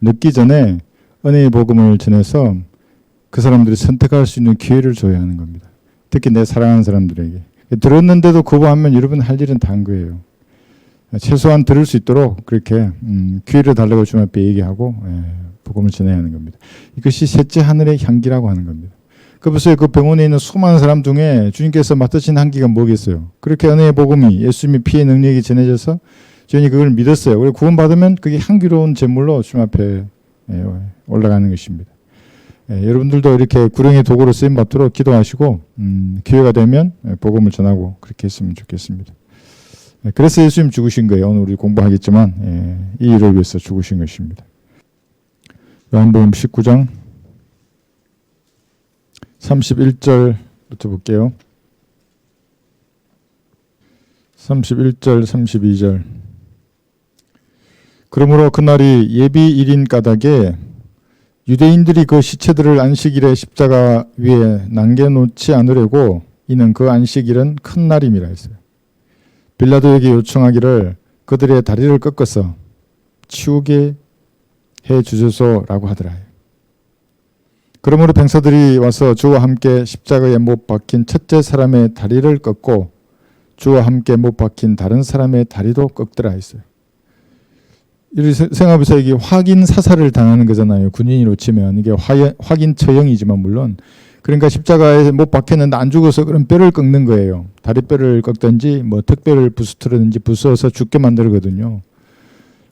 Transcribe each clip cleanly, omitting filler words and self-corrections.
늦기 전에 은혜의 복음을 전해서 그 사람들이 선택할 수 있는 기회를 줘야 하는 겁니다. 특히 내 사랑하는 사람들에게. 들었는데도 거부하면 여러분 할 일은 다 한 거예요. 최소한 들을 수 있도록 그렇게 기회를 달라고 주님 앞에 얘기하고 복음을 전해야 하는 겁니다. 이것이 셋째 하늘의 향기라고 하는 겁니다. 그래서 그 병원에 있는 수많은 사람 중에 주님께서 맡으신 향기가 뭐겠어요? 그렇게 은혜의 복음이 예수님의 피의 능력이 전해져서 저희는 그걸 믿었어요. 그리고 구원받으면 그게 향기로운 제물로 주님 앞에 올라가는 것입니다. 여러분들도 이렇게 구령의 도구로 쓰임 받도록 기도하시고 기회가 되면 복음을 전하고 그렇게 했으면 좋겠습니다. 그래서 예수님 죽으신 거예요. 오늘 우리 공부하겠지만 이 일을 위해서 죽으신 것입니다. 요한복음 19장 31절부터 볼게요. 31절 32절 그러므로 그날이 예비일인 까닭에 유대인들이 그 시체들을 안식일에 십자가 위에 남겨놓지 않으려고 이는 그 안식일은 큰 날임이라 했어요. 빌라도에게 요청하기를 그들의 다리를 꺾어서 치우게 해 주소서라고 하더라. 그러므로 병사들이 와서 주와 함께 십자가에 못 박힌 첫째 사람의 다리를 꺾고 주와 함께 못 박힌 다른 사람의 다리도 꺾더라 했어요. 이렇게 생각해보세요. 이게 확인 사살을 당하는 거잖아요. 군인으로 치면 이게 확인 처형이지만 물론 그러니까 십자가에 못 박혔는데 안 죽어서 그럼 뼈를 꺾는 거예요. 다리뼈를 꺾든지 뭐 턱뼈를 부수트든지 부숴서 죽게 만들거든요.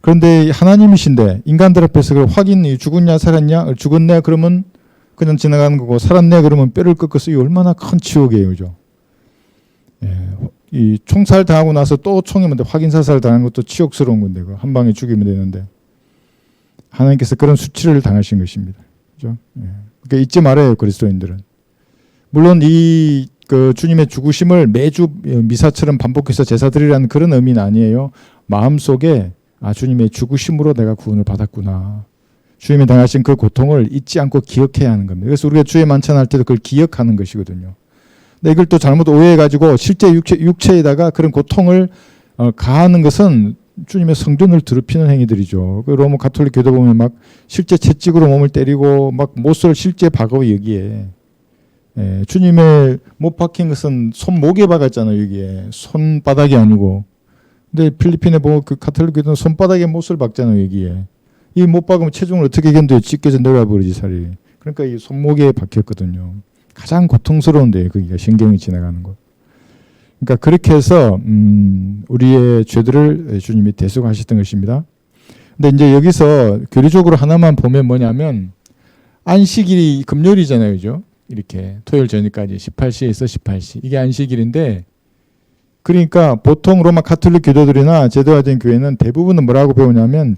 그런데 하나님이신데 인간들 앞에서 그 확인 죽었냐 살았냐 죽었네 그러면 그냥 지나가는 거고 살았네 그러면 뼈를 꺾어서 이 얼마나 큰 치욕이에요, 그죠? 이 총살 당하고 나서 또 총이면 확인 사살 당하는 것도 치욕스러운 건데 그 한 방에 죽이면 되는데 하나님께서 그런 수치를 당하신 것입니다, 그죠? 그러니까 잊지 말아요, 그리스도인들은. 물론 이 그 주님의 죽으심을 매주 미사처럼 반복해서 제사드리라는 그런 의미는 아니에요. 마음 속에 주님의 죽으심으로 내가 구원을 받았구나. 주님이 당하신 그 고통을 잊지 않고 기억해야 하는 겁니다. 그래서 우리가 주의 만찬할 때도 그걸 기억하는 것이거든요. 근데 이걸 또 잘못 오해해가지고 실제 육체에다가 그런 고통을 가하는 것은 주님의 성전을 더럽히는 행위들이죠. 그 로마 가톨릭 교도 보면 막 실제 채찍으로 몸을 때리고 막 못을 실제 박어 여기에. 주님의 못 박힌 것은 손목에 박았잖아요. 여기에 손바닥이 아니고. 근데 필리핀에 보면 그 가톨릭 교도는 손바닥에 못을 박잖아요. 여기에. 이 못 박으면 체중을 어떻게 견뎌요? 찢겨져 내려와 버리지 살이. 그러니까 이 손목에 박혔거든요. 가장 고통스러운데 거기가 신경이 지나가는 것. 그러니까 그렇게 해서 우리의 죄들을 주님이 대속하셨던 것입니다. 근데 이제 여기서 교리적으로 하나만 보면 뭐냐면 안식일이 금요일이잖아요, 그죠? 이렇게 토요일 저녁까지 18시에서 18시 이게 안식일인데 그러니까 보통 로마 가톨릭 교도들이나 제도화된 교회는 대부분은 뭐라고 배우냐면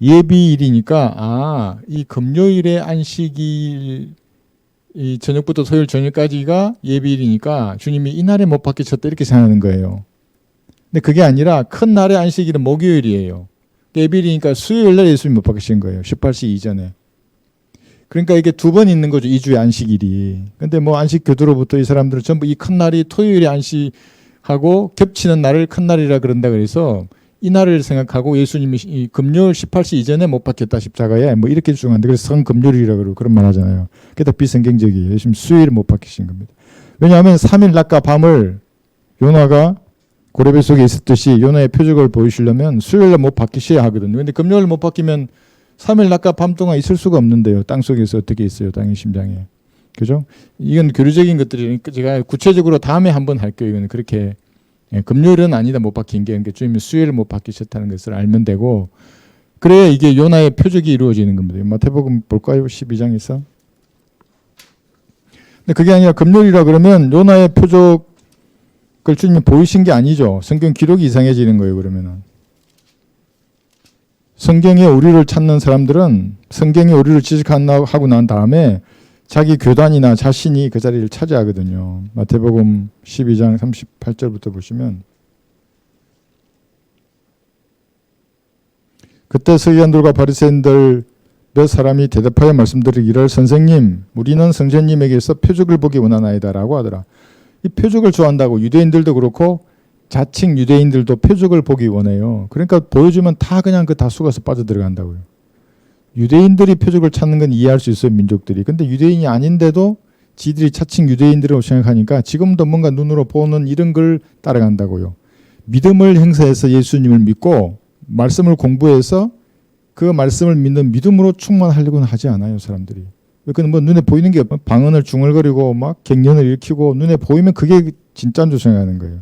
예비일이니까 이 금요일에 안식일 이 저녁부터 토요일 저녁까지가 예비일이니까 주님이 이날에 못 박히셨다 이렇게 생각하는 거예요. 근데 그게 아니라 큰 날의 안식일은 목요일이에요. 예비일이니까 수요일 날 예수님이 못 박히신 거예요. 18시 이전에. 그러니까 이게 두 번 있는 거죠. 2주의 안식일이. 근데 뭐 안식 교도로부터 이 사람들은 전부 이 큰 날이 토요일에 안식하고 겹치는 날을 큰 날이라 그런다 그래서 이 날을 생각하고 예수님이 이 금요일 18시 이전에 못 박혔다 십자가에 뭐 이렇게 주장하는데 그래서 성금요일이라고 그러고 그런 말 하잖아요. 그게 다 비성경적이에요. 예수님 수요일에 못 박히신 겁니다. 왜냐하면 3일 낮과 밤을 요나가 고레배 속에 있었듯이 요나의 표적을 보이시려면 수요일에 못 박히셔야 하거든요. 근데 금요일 못 박히면 3일 낮과 밤 동안 있을 수가 없는데요. 땅속에서 어떻게 있어요. 땅의 심장에. 그죠? 이건 교류적인 것들이니까 제가 구체적으로 다음에 한번 할게요. 이거는 그렇게 금요일은 아니다 못 박힌 게 그러니까 주님이 수요일을 못 박히셨다는 것을 알면 되고 그래야 이게 요나의 표적이 이루어지는 겁니다. 마태복음 볼까요? 12장에서. 근데 그게 아니라 금요일이라 그러면 요나의 표적을 주님이 보이신 게 아니죠. 성경 기록이 이상해지는 거예요. 그러면은. 성경에 우리를 찾는 사람들은 성경에 우리를 지적하고 난 다음에 자기 교단이나 자신이 그 자리를 차지하거든요. 마태복음 12장 38절부터 보시면 그때 서기관들과 바리새인들 몇 사람이 대답하여 말씀드리기를 선생님 우리는 성전님에게서 표적을 보기 원하나이다 라고 하더라. 이 표적을 좋아한다고 유대인들도 그렇고 자칭 유대인들도 표적을 보기 원해요. 그러니까 보여주면 다 그냥 그 다 속아서 빠져들어간다고요. 유대인들이 표적을 찾는 건 이해할 수 있어요, 민족들이. 근데 유대인이 아닌데도 지들이 차칭 유대인들이라고 생각하니까 지금도 뭔가 눈으로 보는 이런 걸 따라간다고요. 믿음을 행사해서 예수님을 믿고 말씀을 공부해서 그 말씀을 믿는 믿음으로 충만하려고는 하지 않아요, 사람들이. 그건 뭐 눈에 보이는 게 방언을 중얼거리고 막 갱년을 일으키고 눈에 보이면 그게 진짜인 줄 생각하는 거예요.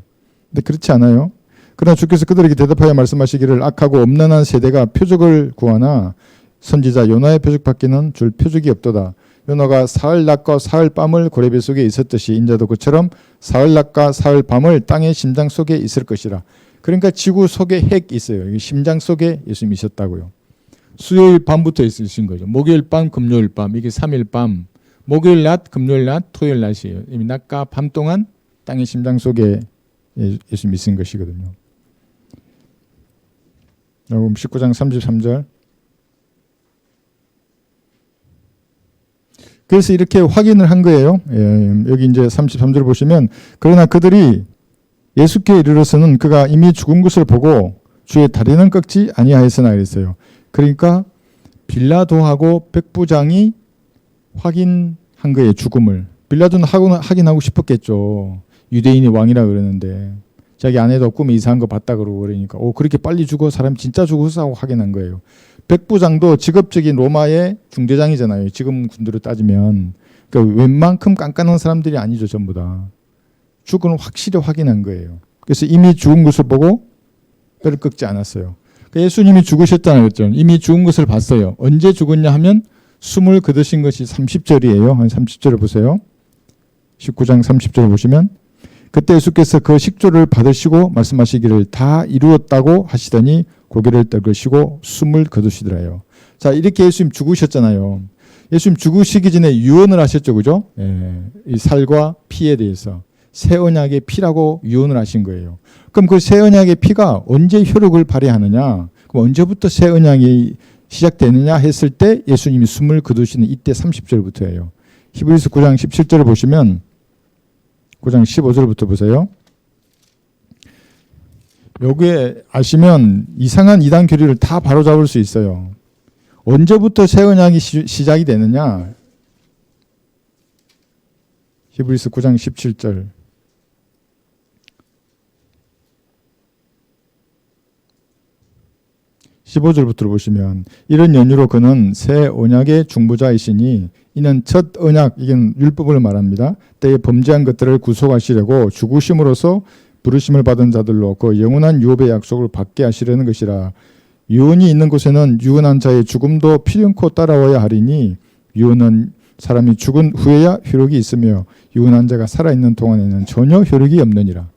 근데 그렇지 않아요. 그러나 주께서 그들에게 대답하여 말씀하시기를 악하고 엄난한 세대가 표적을 구하나 선지자 요나의 표적밖에는 줄 표적이 없도다. 요나가 사흘 낮과 사흘 밤을 고래배 속에 있었듯이 인자도 그처럼 사흘 낮과 사흘 밤을 땅의 심장 속에 있을 것이라. 그러니까 지구 속에 핵이 있어요. 심장 속에 예수님이 있었다고요. 수요일 밤부터 있으신 거죠. 목요일 밤, 금요일 밤, 이게 3일 밤. 목요일 낮, 금요일 낮, 토요일 낮이에요. 이 낮과 밤 동안 땅의 심장 속에 예수님이 있은 것이거든요. 그럼 19장 33절. 그래서 이렇게 확인을 한 거예요. 여기 이제 33절 보시면 그러나 그들이 예수께 이르러서는 그가 이미 죽은 것을 보고 주의 다리는 꺾지 아니하였으나 그랬어요. 그러니까 빌라도하고 백부장이 확인한 거예요, 죽음을. 빌라도는 확인하고 싶었겠죠. 유대인이 왕이라 그러는데 자기 아내도 꿈에 이상한 거 봤다 그러고 그러니까 그렇게 빨리 죽어 사람 진짜 죽었어 하고 확인한 거예요. 백부장도 직업적인 로마의 중대장이잖아요. 지금 군대로 따지면. 그러니까 웬만큼 깐깐한 사람들이 아니죠, 전부 다. 죽음을 확실히 확인한 거예요. 그래서 이미 죽은 것을 보고 뼈를 꺾지 않았어요. 그러니까 예수님이 죽으셨잖아요. 그랬죠? 이미 죽은 것을 봤어요. 언제 죽었냐 하면 숨을 거두신 것이 30절이에요. 한 30절을 보세요. 19장 30절 보시면 그때 예수께서 그 식조를 받으시고 말씀하시기를 다 이루었다고 하시더니 고개를 떨구시고 숨을 거두시더라요. 자, 이렇게 예수님 죽으셨잖아요. 예수님 죽으시기 전에 유언을 하셨죠, 그죠? 이 살과 피에 대해서 새 언약의 피라고 유언을 하신 거예요. 그럼 그 새 언약의 피가 언제 효력을 발휘하느냐? 그럼 언제부터 새 언약이 시작되느냐 했을 때 예수님이 숨을 거두시는 이때 30절부터예요. 히브리서 9장 17절을 보시면 9장 15절부터 보세요. 여기에 아시면 이상한 이단 교리를 다 바로잡을 수 있어요. 언제부터 새 언약이 시작이 되느냐? 히브리서 9장 17절. 15절부터 보시면 이런 연유로 그는 새 언약의 중보자이시니 이는 첫 언약, 이건 율법을 말합니다. 때에 범죄한 것들을 구속하시려고 죽으심으로써 부르심을 받은 자들로 그 영원한 유업의 약속을 받게 하시려는 것이라. 유언이 있는 곳에는 유언한 자의 죽음도 필연코 따라와야 하리니 유언은 사람이 죽은 후에야 효력이 있으며 유언한 자가 살아있는 동안에는 전혀 효력이 없느니라.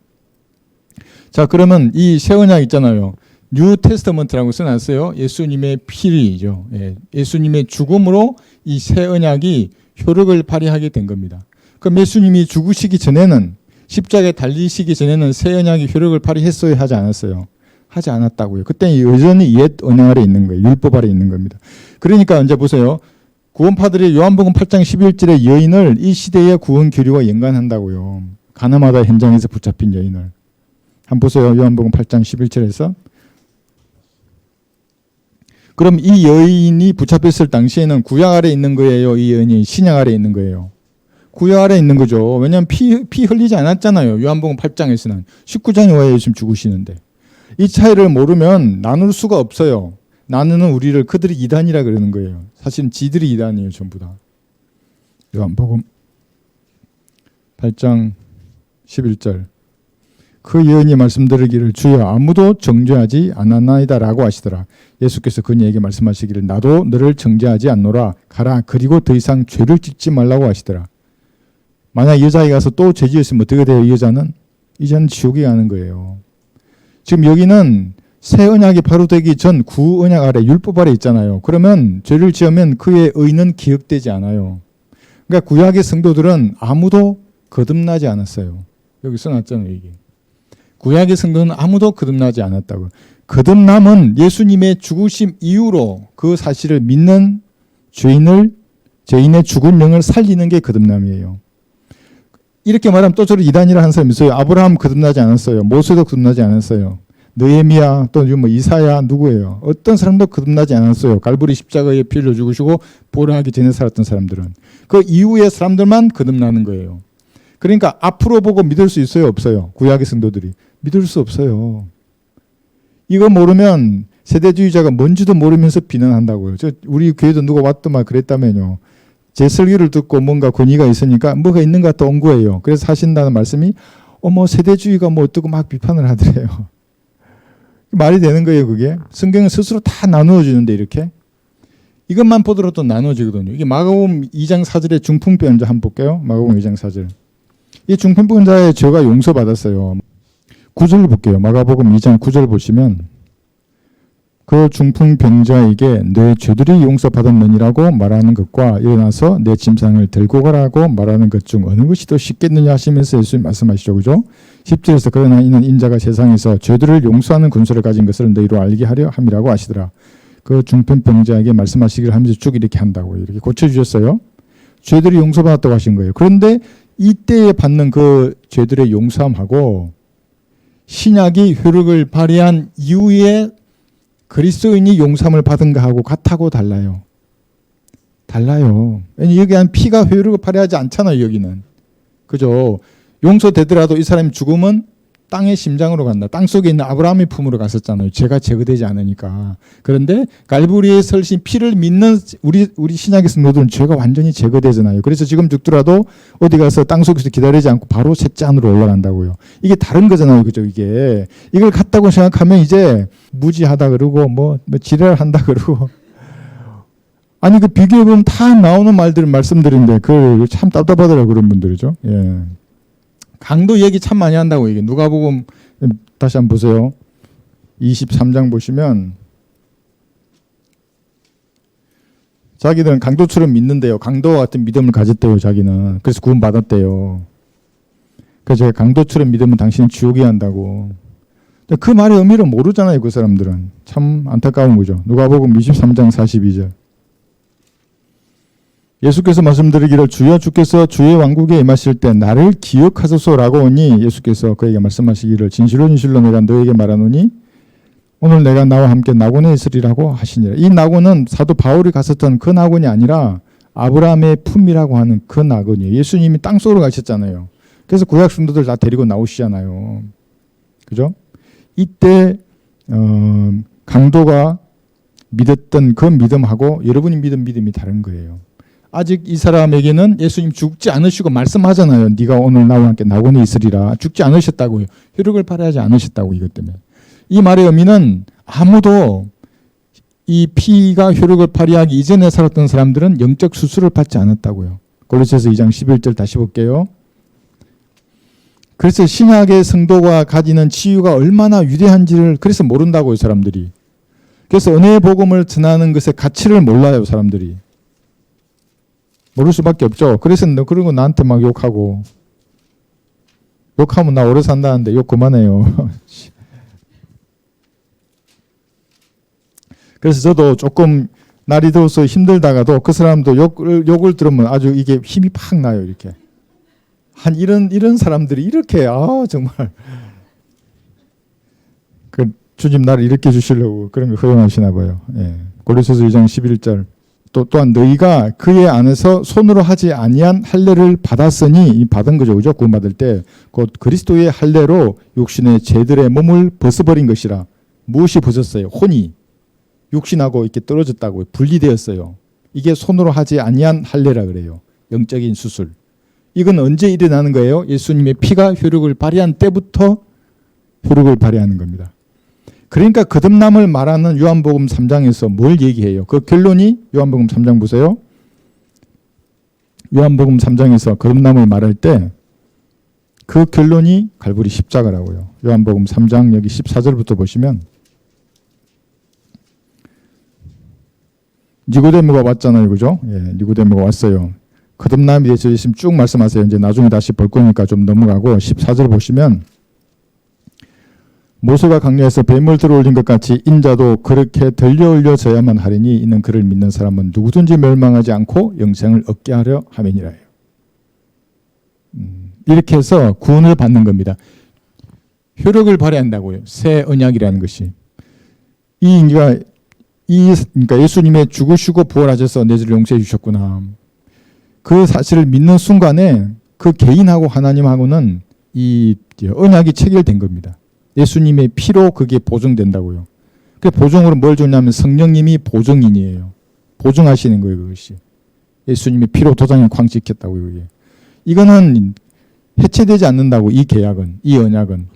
자, 그러면 이 새 언약 있잖아요. 뉴 테스터먼트라고 써놨어요. 예수님의 피이죠. 예수님의 죽음으로 이 새 언약이 효력을 발휘하게 된 겁니다. 그럼 예수님이 죽으시기 전에는 십자가에 달리시기 전에는 새 언약이 효력을 발휘했어요? 하지 않았어요? 하지 않았다고요. 그때는 여전히 옛 언약 아래 있는 거예요. 율법 아래 있는 겁니다. 그러니까 이제 보세요. 구원파들이 요한복음 8장 11절의 여인을 이 시대의 구원 교류와 연관한다고요. 가나마다 현장에서 붙잡힌 여인을. 한번 보세요. 요한복음 8장 11절에서. 그럼 이 여인이 붙잡혔을 당시에는 구약 아래 있는 거예요? 이 여인이 신약 아래 있는 거예요? 구약 아래 있는 거죠. 왜냐하면 피 흘리지 않았잖아요. 요한복음 8장에서는. 19장에 와야 예수님 죽으시는데. 이 차이를 모르면 나눌 수가 없어요. 나누는 우리를 그들이 이단이라 그러는 거예요. 사실은 지들이 이단이에요. 전부 다. 요한복음 8장 11절. 그 여인이 말씀드리기를 주여 아무도 정죄하지 않았나이다 라고 하시더라. 예수께서 그녀에게 말씀하시기를 나도 너를 정죄하지 않노라. 가라. 그리고 더 이상 죄를 짓지 말라고 하시더라. 만약 여자에 가서 또 죄 지었으면 어떻게 돼요? 이 여자는? 이제는 지옥에 가는 거예요. 지금 여기는 새 언약이 바로 되기 전 구 언약 아래 율법 아래 있잖아요. 그러면 죄를 지으면 그의 의는 기억되지 않아요. 그러니까 구약의 성도들은 아무도 거듭나지 않았어요. 여기 써놨잖아요. 이게. 구약의 성도는 아무도 거듭나지 않았다고. 거듭남은 예수님의 죽으심 이후로 그 사실을 믿는 죄인의 죽은 영을 살리는 게 거듭남이에요. 이렇게 말하면 또 저를 이단이라 하는 사람이 있어요. 아브라함 거듭나지 않았어요. 모세도 거듭나지 않았어요. 느헤미야 또 뭐 이사야 누구예요? 어떤 사람도 거듭나지 않았어요. 갈보리 십자가에 피 흘려 죽으시고 보혈하기 전에 살았던 사람들은. 그 이후의 사람들만 거듭나는 거예요. 그러니까 앞으로 보고 믿을 수 있어요? 없어요? 구약의 성도들이. 믿을 수 없어요. 이거 모르면 세대주의자가 뭔지도 모르면서 비난한다고요. 우리 교회도 누가 왔더만 그랬다면요. 제 설교를 듣고 뭔가 권위가 있으니까 뭐가 있는가 또 온 거예요. 그래서 하신다는 말씀이 세대주의가 뭐 어떻고 막 비판을 하더래요. 말이 되는 거예요, 그게. 성경은 스스로 다 나누어 주는데 이렇게. 이것만 보더라도 나눠지거든요. 이게 마가복음 2장 4절의 중풍병자 한번 볼게요. 마가복음 2장 4절. 이 중풍병자의 죄가 용서받았어요. 9절 볼게요. 마가복음 2장 9절 보시면 그 중풍병자에게 내 죄들이 용서받았느니라고 말하는 것과 일어나서 내 짐상을 들고 가라고 말하는 것 중 어느 것이 더 쉽겠느냐 하시면서 예수님 말씀하시죠. 그죠? 10절에서 그러나 이는 인자가 세상에서 죄들을 용서하는 군소를 가진 것을 너희로 알게 하려 함이라고 하시더라. 그 중풍병자에게 말씀하시기를 하면서 쭉 이렇게 한다고 이렇게 고쳐주셨어요. 죄들이 용서받았다고 하신 거예요. 그런데 이때에 받는 그 죄들의 용서함하고 신약이 효력을 발휘한 이후에 그리스도인이 용서함을 받은 것하고 같하고 달라요. 달라요. 왜냐하면 여기 피가 효력을 발휘하지 않잖아요. 여기는. 그죠? 용서되더라도 이 사람이 죽으면 땅의 심장으로 간다. 땅 속에 있는 아브라함의 품으로 갔었잖아요. 죄가 제거되지 않으니까. 그런데 갈보리에 설신 피를 믿는 우리 신약의 성도들은 죄가 완전히 제거되잖아요. 그래서 지금 죽더라도 어디 가서 땅 속에서 기다리지 않고 바로 셋째 하늘로 올라간다고요. 이게 다른 거잖아요. 그죠? 이게. 이걸 같다고 생각하면 이제 무지하다 그러고 뭐 지랄한다 그러고. 아니 그 비교해보면 다 나오는 말들을 말씀드린데 그걸 참 답답하더라고요. 그런 분들이죠. 예. 강도 얘기 참 많이 한다고 이게 누가복음 다시 한번 보세요. 23장 보시면 자기들은 강도처럼 믿는데요. 강도와 같은 믿음을 가졌대요. 자기는. 그래서 구원받았대요. 그래서 제가 강도처럼 믿으면 당신은 지옥에 한다고. 그 말의 의미를 모르잖아요. 그 사람들은. 참 안타까운 거죠. 누가복음 23장 42절. 예수께서 말씀드리기를 주여 주께서 주의 왕국에 임하실 때 나를 기억하소서라고 하니 예수께서 그에게 말씀하시기를 진실로 진실로 내가 너에게 말하노니 오늘 내가 나와 함께 낙원에 있으리라고 하시니라. 이 낙원은 사도 바울이 갔었던 그 낙원이 아니라 아브라함의 품이라고 하는 그 낙원이에요. 예수님이 땅속으로 가셨잖아요. 그래서 구약 성도들 다 데리고 나오시잖아요. 그죠? 이때 강도가 믿었던 그 믿음하고 여러분이 믿은 믿음이 다른 거예요. 아직 이 사람에게는 예수님 죽지 않으시고 말씀하잖아요. 네가 오늘 나와 함께 낙원에 있으리라. 죽지 않으셨다고요. 효력을 발휘하지 않으셨다고 이것 때문에. 이 말의 의미는 아무도 이 피가 효력을 발휘하기 이전에 살았던 사람들은 영적 수술을 받지 않았다고요. 골로새서 2장 11절 다시 볼게요. 그래서 신약의 성도가 가지는 치유가 얼마나 위대한지를 그래서 모른다고요. 사람들이. 그래서 은혜의 복음을 전하는 것의 가치를 몰라요. 사람들이. 모를 수밖에 없죠. 그래서 너 그런 거 나한테 막 욕하고 욕하면 나 오래 산다는데 욕 그만해요. 그래서 저도 조금 날이 더워서 힘들다가도 그 사람도 욕을 들으면 아주 이게 힘이 팍 나요. 이렇게 이런 사람들이 이렇게 정말 그 주님 나를 이렇게 주시려고 그런 거 허용하시나 봐요. 예. 고린도서 2장 11절. 또한 너희가 그의 안에서 손으로 하지 아니한 할례를 받았으니 이 받은 거죠. 그죠? 구원받을 때 곧 그리스도의 할례로 육신의 죄들의 몸을 벗어버린 것이라. 무엇이 벗었어요? 혼이 육신하고 이렇게 떨어졌다고 분리되었어요. 이게 손으로 하지 아니한 할례라 그래요. 영적인 수술. 이건 언제 일어나는 거예요? 예수님의 피가 효력을 발휘한 때부터 효력을 발휘하는 겁니다. 그러니까 거듭남을 말하는 요한복음 3장에서 뭘 얘기해요? 그 결론이 요한복음 3장 보세요. 요한복음 3장에서 거듭남을 말할 때 그 결론이 갈보리 십자가라고요. 요한복음 3장 여기 14절부터 보시면 니고데모가 왔잖아요. 그죠? 예, 니고데모가 왔어요. 거듭남에 대해서 예수님 쭉 말씀하세요. 이제 나중에 다시 볼 거니까 좀 넘어가고 14절 보시면 모세가 강야에서 뱀을 들어올린 것 같이 인자도 그렇게 들려올려져야만 하리니 이는 그를 믿는 사람은 누구든지 멸망하지 않고 영생을 얻게 하려 함이니라. 이렇게 해서 구원을 받는 겁니다. 효력을 발휘한다고요. 새 언약이라는 것이. 그러니까 예수님의 죽으시고 부활하셔서 내 죄를 용서해 주셨구나. 그 사실을 믿는 순간에 그 개인하고 하나님하고는 이 언약이 체결된 겁니다. 예수님의 피로 그게 보증된다고요. 그 보증으로 뭘 주냐면 성령님이 보증인이에요. 보증하시는 거예요, 그것이. 예수님의 피로 도장에 쾅 찍혔다고요, 그게. 이거는 해체되지 않는다고, 이 계약은, 이 언약은.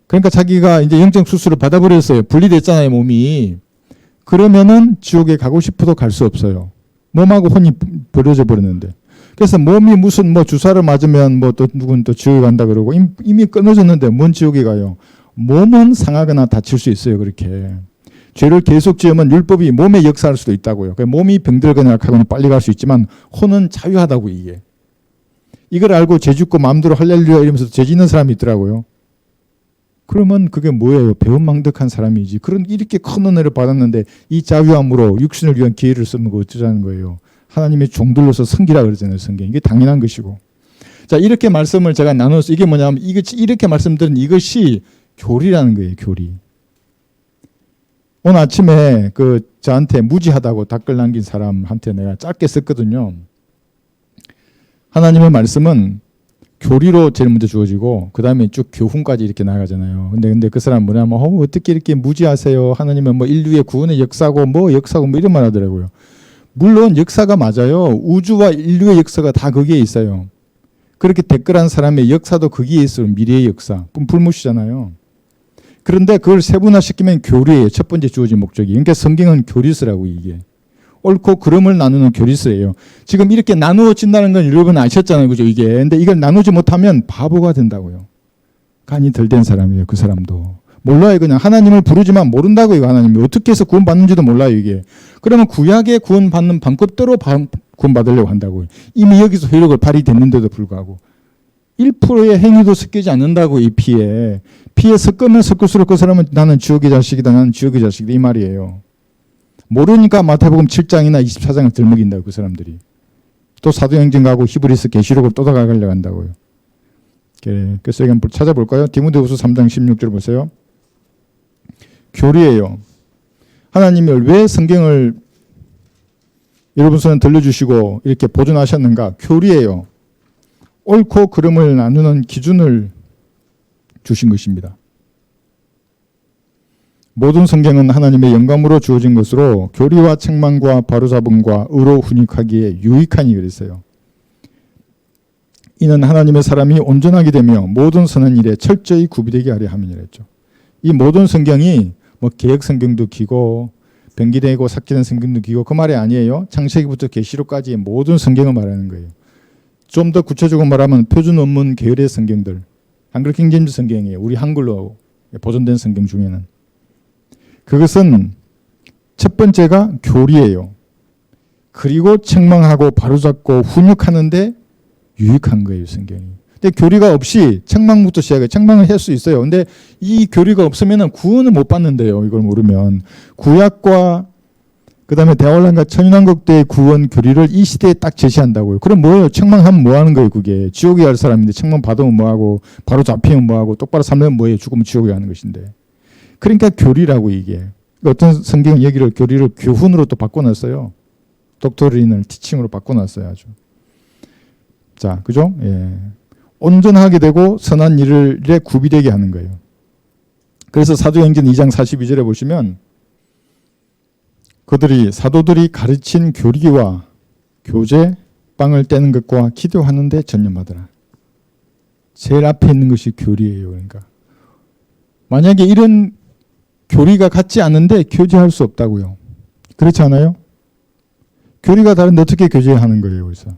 그러니까 자기가 이제 영적 수술을 받아버렸어요. 분리됐잖아요, 몸이. 그러면은 지옥에 가고 싶어도 갈 수 없어요. 몸하고 혼이 버려져 버렸는데. 그래서 몸이 무슨 뭐 주사를 맞으면 뭐 또 누군 또 지옥에 간다 그러고 이미 끊어졌는데 뭔 지옥에 가요. 몸은 상하거나 다칠 수 있어요, 그렇게. 죄를 계속 지으면 율법이 몸에 역사할 수도 있다고요. 몸이 병들거나 약하거나 빨리 갈 수 있지만 혼은 자유하다고 이게. 이걸 알고 죄 짓고 마음대로 할렐루야 이러면서 죄 짓는 사람이 있더라고요. 그러면 그게 뭐예요? 배은망덕한 사람이지. 그런 이렇게 큰 은혜를 받았는데 이 자유함으로 육신을 위한 기회를 쓰는 거 어쩌자는 거예요. 하나님의 종들로서 섬기라 그러잖아요, 성경. 이게 당연한 것이고. 자, 이렇게 말씀을 제가 나눠서 이게 뭐냐면 이렇게 말씀드린 이것이 교리라는 거예요, 교리. 오늘 아침에 저한테 무지하다고 댓글 남긴 사람한테 내가 짧게 썼거든요. 하나님의 말씀은 교리로 제일 먼저 주어지고 그 다음에 쭉 교훈까지 이렇게 나가잖아요. 근데 그 사람 뭐냐면 어떻게 이렇게 무지하세요? 하나님은 뭐 인류의 구원의 역사고 뭐 이런 말 하더라고요. 물론 역사가 맞아요. 우주와 인류의 역사가 다 거기에 있어요. 그렇게 댓글한 사람의 역사도 거기에 있어요. 미래의 역사. 불무시잖아요. 그런데 그걸 세분화시키면 교리예요. 첫 번째 주어진 목적이. 그러니까 성경은 교리서라고 이게. 옳고 그름을 나누는 교리서예요. 지금 이렇게 나누어진다는 건 여러분 아셨잖아요. 그죠? 이게. 근데 이걸 나누지 못하면 바보가 된다고요. 간이 덜 된 사람이에요. 그 사람도. 몰라요. 그냥 하나님을 부르지만 모른다고요. 하나님이. 어떻게 해서 구원받는지도 몰라요. 이게. 그러면 구약에 구원받는 방법대로 구원받으려고 한다고요. 이미 여기서 효력을 발휘됐는데도 불구하고. 1%의 행위도 섞이지 않는다고 이 피에. 피에 섞으면 섞을수록 그 사람은 나는 지옥의 자식이다. 나는 지옥의 자식이다. 이 말이에요. 모르니까 마태복음 7장이나 24장을 들먹인다고 그 사람들이. 또 사도행전 가고 히브리서 계시록을 또 다가가려고 한다고요. 그래서 한번 찾아볼까요? 디모데후서 3장 16절 보세요. 교리예요. 하나님이 왜 성경을 여러분 손에 들려주시고 이렇게 보존하셨는가? 교리예요. 옳고 그름을 나누는 기준을 주신 것입니다. 모든 성경은 하나님의 영감으로 주어진 것으로 교리와 책망과 바로잡음과 의로 훈육하기에 유익하니 그랬어요. 이는 하나님의 사람이 온전하게 되며 모든 선한 일에 철저히 구비되게 하려 함이니라 했죠. 이 모든 성경이 뭐 개역 성경도 기고 변기되고 삭제된 성경도 기고 그 말이 아니에요. 창세기부터 계시록까지 모든 성경을 말하는 거예요. 좀 더 구체적으로 말하면 표준 원문 계열의 성경들, 한글 킹제임스 성경이에요. 우리 한글로 보존된 성경 중에는. 그것은 첫 번째가 교리예요. 그리고 책망하고 바로잡고 훈육하는데 유익한 거예요, 성경이. 근데 교리가 없이 책망부터 시작해요. 책망을 할 수 있어요. 근데 이 교리가 없으면 구원을 못 받는데요. 이걸 모르면. 구약과 그다음에 대화란과 천연왕국 때의 구원 교리를 이 시대에 딱 제시한다고요. 그럼 뭐예요? 책망하면 뭐 하는 거예요, 그게. 지옥에 갈 사람인데 책망 받으면 뭐 하고 바로 잡히면 뭐 하고 똑바로 살면 뭐예요? 죽으면 지옥에 가는 것인데. 그러니까 교리라고 이게. 어떤 성경 얘기를 교리를 교훈으로 또 바꿔놨어요. 독트린을 티칭으로 바꿔놨어요, 아주. 자, 그죠? 예. 온전하게 되고 선한 일에 구비되게 하는 거예요. 그래서 사도행전 2장 42절에 보시면 사도들이 가르친 교리와 교제, 빵을 떼는 것과 기도하는 데 전념하더라. 제일 앞에 있는 것이 교리예요. 그러니까 만약에 이런 교리가 같지 않은데 교제할 수 없다고요. 그렇지 않아요? 교리가 다른데 어떻게 교제하는 거예요? 그래서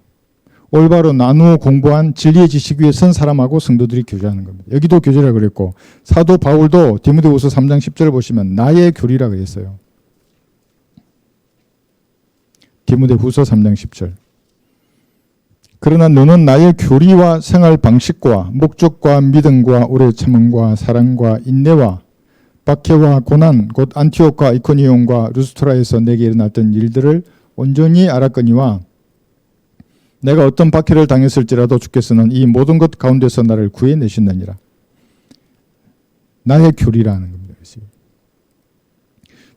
올바로 나누어 공부한 진리의 지식 위에 선 사람하고 성도들이 교제하는 겁니다. 여기도 교제라 그랬고 사도 바울도 디모데후서 3장 10절을 보시면 나의 교리라 그랬어요. 디모데후서 3장 10절. 그러나 너는 나의 교리와 생활 방식과 목적과 믿음과 오래 참음과 사랑과 인내와 박해와 고난 곧 안티옥과 이코니온과 루스트라에서 내게 일어났던 일들을 온전히 알았거니와 내가 어떤 박해를 당했을지라도 주께서는 이 모든 것 가운데서 나를 구해내신다니라. 나의 교리라는 겁니다.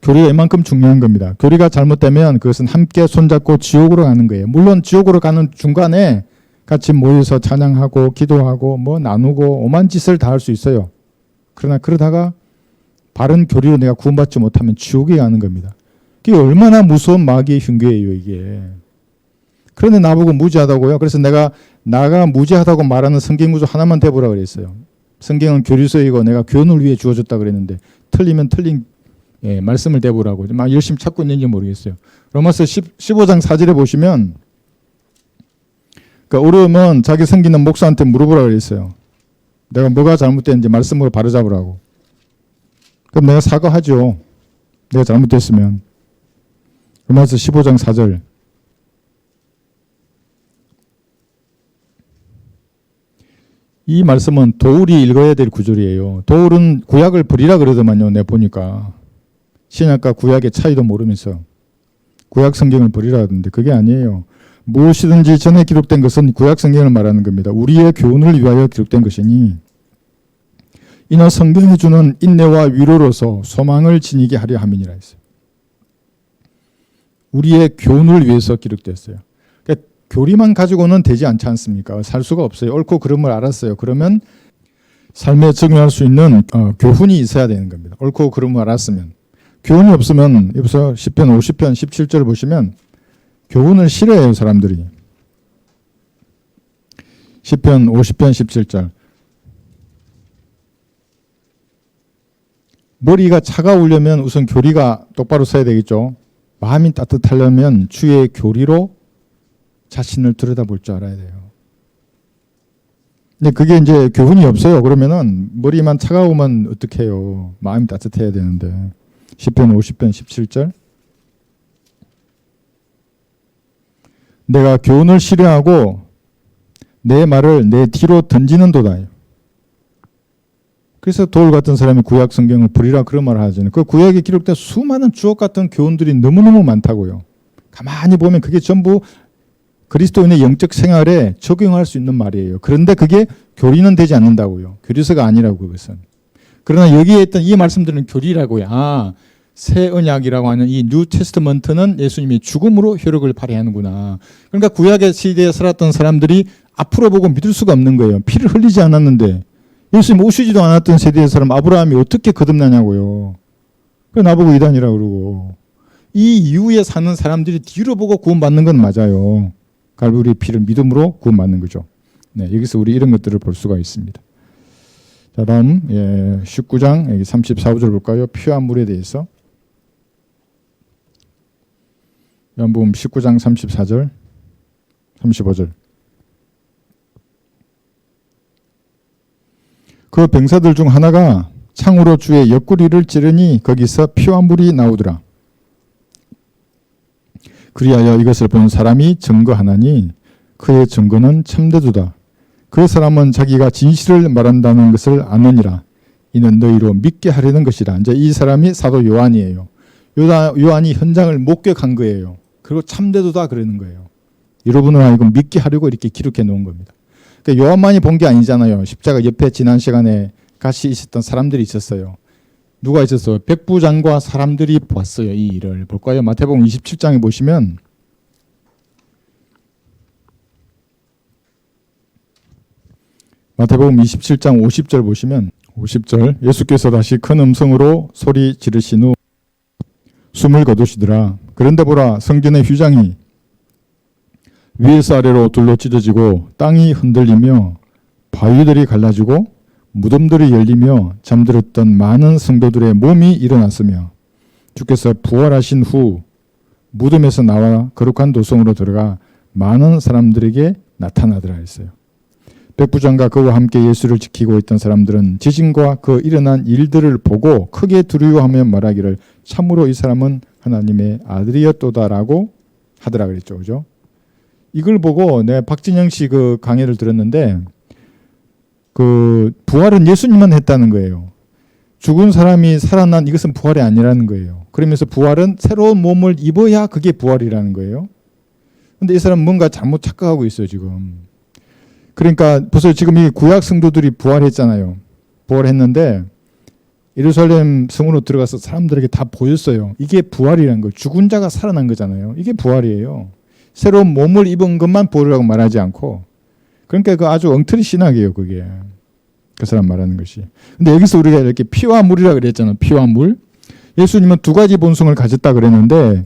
교리가 이만큼 중요한 겁니다. 교리가 잘못되면 그것은 함께 손잡고 지옥으로 가는 거예요. 물론 지옥으로 가는 중간에 같이 모여서 찬양하고 기도하고 뭐 나누고 오만 짓을 다 할 수 있어요. 그러나 그러다가 바른 교리로 내가 구원받지 못하면 지옥에 가는 겁니다. 그게 얼마나 무서운 마귀의 흉계예요, 이게. 그런데 나보고 무지하다고요? 그래서 나가 무지하다고 말하는 성경 구조 하나만 대보라 그랬어요. 성경은 교리서이고 내가 교훈을 위해 주어졌다 그랬는데 틀리면 틀린 말씀을 대보라고. 막 열심히 찾고 있는지 모르겠어요. 로마서 15장 4절에 보시면 그러니까 어려우면 자기 섬기는 목사한테 물어보라 그랬어요. 내가 뭐가 잘못됐는지 말씀으로 바로잡으라고. 그럼 내가 사과하죠. 내가 잘못됐으면. 로마서 15장 4절. 이 말씀은 도울이 읽어야 될 구절이에요. 도울은 구약을 버리라 그러더만요. 내가 보니까. 신약과 구약의 차이도 모르면서 구약 성경을 버리라 하던데 그게 아니에요. 무엇이든지 전에 기록된 것은 구약 성경을 말하는 겁니다. 우리의 교훈을 위하여 기록된 것이니 이는 성경이 주는 인내와 위로로서 소망을 지니게 하려 함이니라 했어요. 우리의 교훈을 위해서 기록됐어요. 그러니까 교리만 가지고는 되지 않지 않습니까? 살 수가 없어요. 옳고 그름을 알았어요. 그러면 삶에 적용할 수 있는 교훈이 있어야 되는 겁니다. 옳고 그름을 알았으면. 교훈이 없으면 여기서 시편 50편 17절 보시면 교훈을 싫어해요, 사람들이. 시편 50편 17절. 머리가 차가우려면 우선 교리가 똑바로 서야 되겠죠. 마음이 따뜻하려면 주의 교리로 자신을 들여다볼 줄 알아야 돼요. 근데 그게 이제 교훈이 없어요. 그러면은 머리만 차가우면 어떡해요. 마음이 따뜻해야 되는데. 시편 50편 17절. 내가 교훈을 싫어하고 내 말을 내 뒤로 던지는도다. 그래서 돌 같은 사람이 구약 성경을 버리라 그런 말을 하잖아요. 그 구약에 기록된 수많은 주옥 같은 교훈들이 너무너무 많다고요. 가만히 보면 그게 전부 그리스도인의 영적 생활에 적용할 수 있는 말이에요. 그런데 그게 교리는 되지 않는다고요. 교리서가 아니라고 그것은. 그러나 여기에 있던 이 말씀들은 교리라고요. 새 언약이라고 하는 이 뉴 테스트먼트는 예수님이 죽음으로 효력을 발휘하는구나. 그러니까 구약의 시대에 살았던 사람들이 앞으로 보고 믿을 수가 없는 거예요. 피를 흘리지 않았는데 예수님 오시지도 않았던 세대의 사람 아브라함이 어떻게 거듭나냐고요. 그래 나보고 이단이라고 그러고. 이 이후에 사는 사람들이 뒤로 보고 구원받는 건 맞아요. 갈보리 피를 믿음으로 구원받는 거죠. 네, 여기서 우리 이런 것들을 볼 수가 있습니다. 자, 다음 19장 여기 34절 볼까요? 피와 물에 대해서. 요한복음 19장 34절, 35절. 그 병사들 중 하나가 창으로 주의 옆구리를 찌르니 거기서 피와 물이 나오더라. 그리하여 이것을 본 사람이 증거하나니 그의 증거는 참되도다. 그 사람은 자기가 진실을 말한다는 것을 아느니라. 이는 너희로 믿게 하려는 것이라. 이제 이 사람이 사도 요한이에요. 요한이 현장을 목격한 거예요. 그리고 참되도다 그러는 거예요. 여러분을 하여금 믿게 하려고 이렇게 기록해 놓은 겁니다. 그러니까 요한만이 본 게 아니잖아요. 십자가 옆에 지난 시간에 같이 있었던 사람들이 있었어요. 누가 있었어요? 백부장과 사람들이 봤어요. 이 일을. 볼까요? 마태복음 27장에 보시면 마태복음 27장 50절 보시면 50절 예수께서 다시 큰 음성으로 소리 지르신 후 숨을 거두시더라. 그런데 보라 성전의 휘장이 위에서 아래로 둘러 찢어지고 땅이 흔들리며 바위들이 갈라지고 무덤들이 열리며 잠들었던 많은 성도들의 몸이 일어났으며 주께서 부활하신 후 무덤에서 나와 거룩한 도성으로 들어가 많은 사람들에게 나타나더라 했어요. 백부장과 그와 함께 예수를 지키고 있던 사람들은 지진과 그 일어난 일들을 보고 크게 두려워하며 말하기를 참으로 이 사람은 하나님의 아들이었도다라고 하더라 그랬죠. 그죠? 이걸 보고 내가 박진영 씨 그 강의를 들었는데 그 부활은 예수님만 했다는 거예요. 죽은 사람이 살아난 이것은 부활이 아니라는 거예요. 그러면서 부활은 새로운 몸을 입어야 그게 부활이라는 거예요. 근데 이 사람은 뭔가 잘못 착각하고 있어요, 지금. 그러니까 벌써 지금 이 구약 성도들이 부활했잖아요. 부활했는데 예루살렘 성으로 들어가서 사람들에게 다 보였어요. 이게 부활이라는 거예요. 죽은 자가 살아난 거잖아요. 이게 부활이에요. 새로운 몸을 입은 것만 부활이라고 말하지 않고, 그러니까 그 아주 엉터리 신학이에요. 그게 그 사람 말하는 것이. 근데 여기서 우리가 이렇게 피와 물이라 그랬잖아요. 피와 물. 예수님은 두 가지 본성을 가졌다 그랬는데,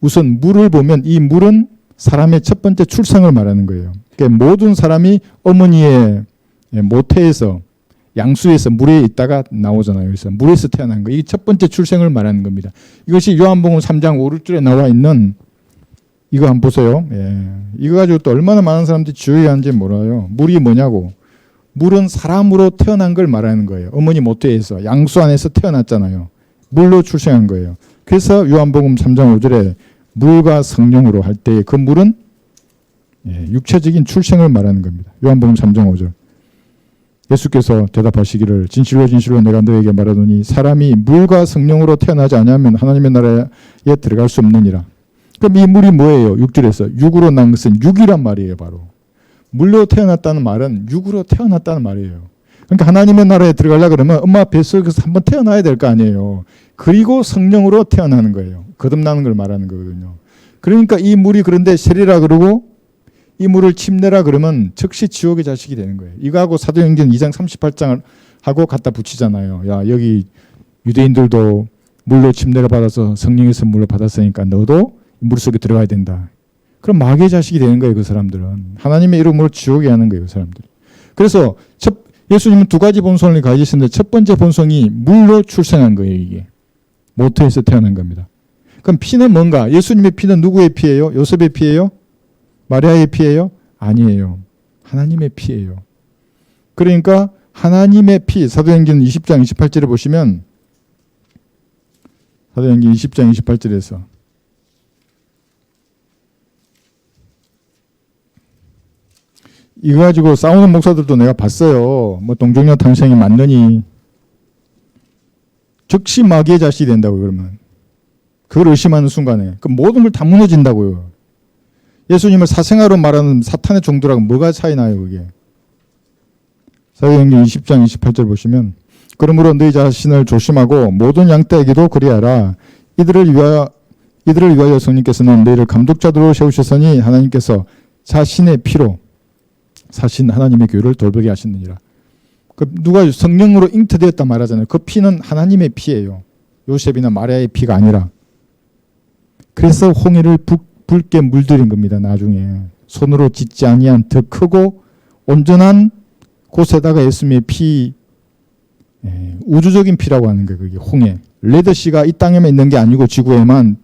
우선 물을 보면 이 물은 사람의 첫 번째 출생을 말하는 거예요. 그러니까 모든 사람이 어머니의 모태에서, 양수에서 물에 있다가 나오잖아요. 그래서 물에서 태어난 거. 이게 첫 번째 출생을 말하는 겁니다. 이것이 요한복음 3장 5, 6절에 나와 있는 이거 한번 보세요. 이거 가지고 또 얼마나 많은 사람들이 주의하는지 몰라요. 물이 뭐냐고. 물은 사람으로 태어난 걸 말하는 거예요. 어머니 모태에서, 양수 안에서 태어났잖아요. 물로 출생한 거예요. 그래서 요한복음 3장 5절에 물과 성령으로 할 때 그 물은 육체적인 출생을 말하는 겁니다. 요한복음 3장 5절. 예수께서 대답하시기를 진실로 진실로 내가 너에게 말하노니 사람이 물과 성령으로 태어나지 않으면 하나님의 나라에 들어갈 수 없느니라. 그럼 이 물이 뭐예요? 6절에서 육으로 난 것은 육이란 말이에요. 바로 물로 태어났다는 말은 육으로 태어났다는 말이에요. 그러니까 하나님의 나라에 들어가려고 그러면 엄마 뱃속에서 한번 태어나야 될 거 아니에요. 그리고 성령으로 태어나는 거예요. 거듭나는 걸 말하는 거거든요. 그러니까 이 물이 그런데 세리라 그러고 이 물을 침내라 그러면 즉시 지옥의 자식이 되는 거예요. 이거하고 사도행전 2장 38장을 하고 갖다 붙이잖아요. 야, 여기 유대인들도 물로 침례를 받아서 성령의 선물을 받았으니까 너도 물속에 들어가야 된다. 그럼 마귀의 자식이 되는 거예요. 그 사람들은. 하나님의 이름으로 지옥에 하는 거예요. 그 사람들. 그래서 예수님은 두 가지 본성을 가지시는데 첫 번째 본성이 물로 출생한 거예요. 이게. 모태에서 태어난 겁니다. 그럼 피는 뭔가? 예수님의 피는 누구의 피예요? 요셉의 피예요? 마리아의 피예요? 아니에요. 하나님의 피예요. 그러니까 하나님의 피, 사도행전 20장 28절에 보시면 사도행전 20장 28절에서 이거 가지고 싸우는 목사들도 내가 봤어요. 뭐 동정녀 탄생이 맞느니 즉시 마귀의 자식이 된다고 그러면 그걸 의심하는 순간에 그 모든 걸 다 무너진다고요. 예수님을 사생아로 말하는 사탄의 종들하고 뭐가 차이 나요, 그게? 사도행전 20장 28절 보시면 그러므로 너희 자신을 조심하고 모든 양떼에게도 그리하라. 이들을 위하여 성령께서는 너희를 감독자들로 세우셨으니 하나님께서 자신의 피로 사신 하나님의 교회를 돌보게 하시느니라. 그 누가 성령으로 잉태되었다 말하잖아요. 그 피는 하나님의 피예요. 요셉이나 마리아의 피가 아니라. 그래서 홍해를 붉게 물들인 겁니다. 나중에 손으로 짓지 아니한 더 크고 온전한 곳에다가 예수님의 피, 우주적인 피라고 하는 거예요. 그게 홍해. 레드시가 이 땅에만 있는 게 아니고 지구에만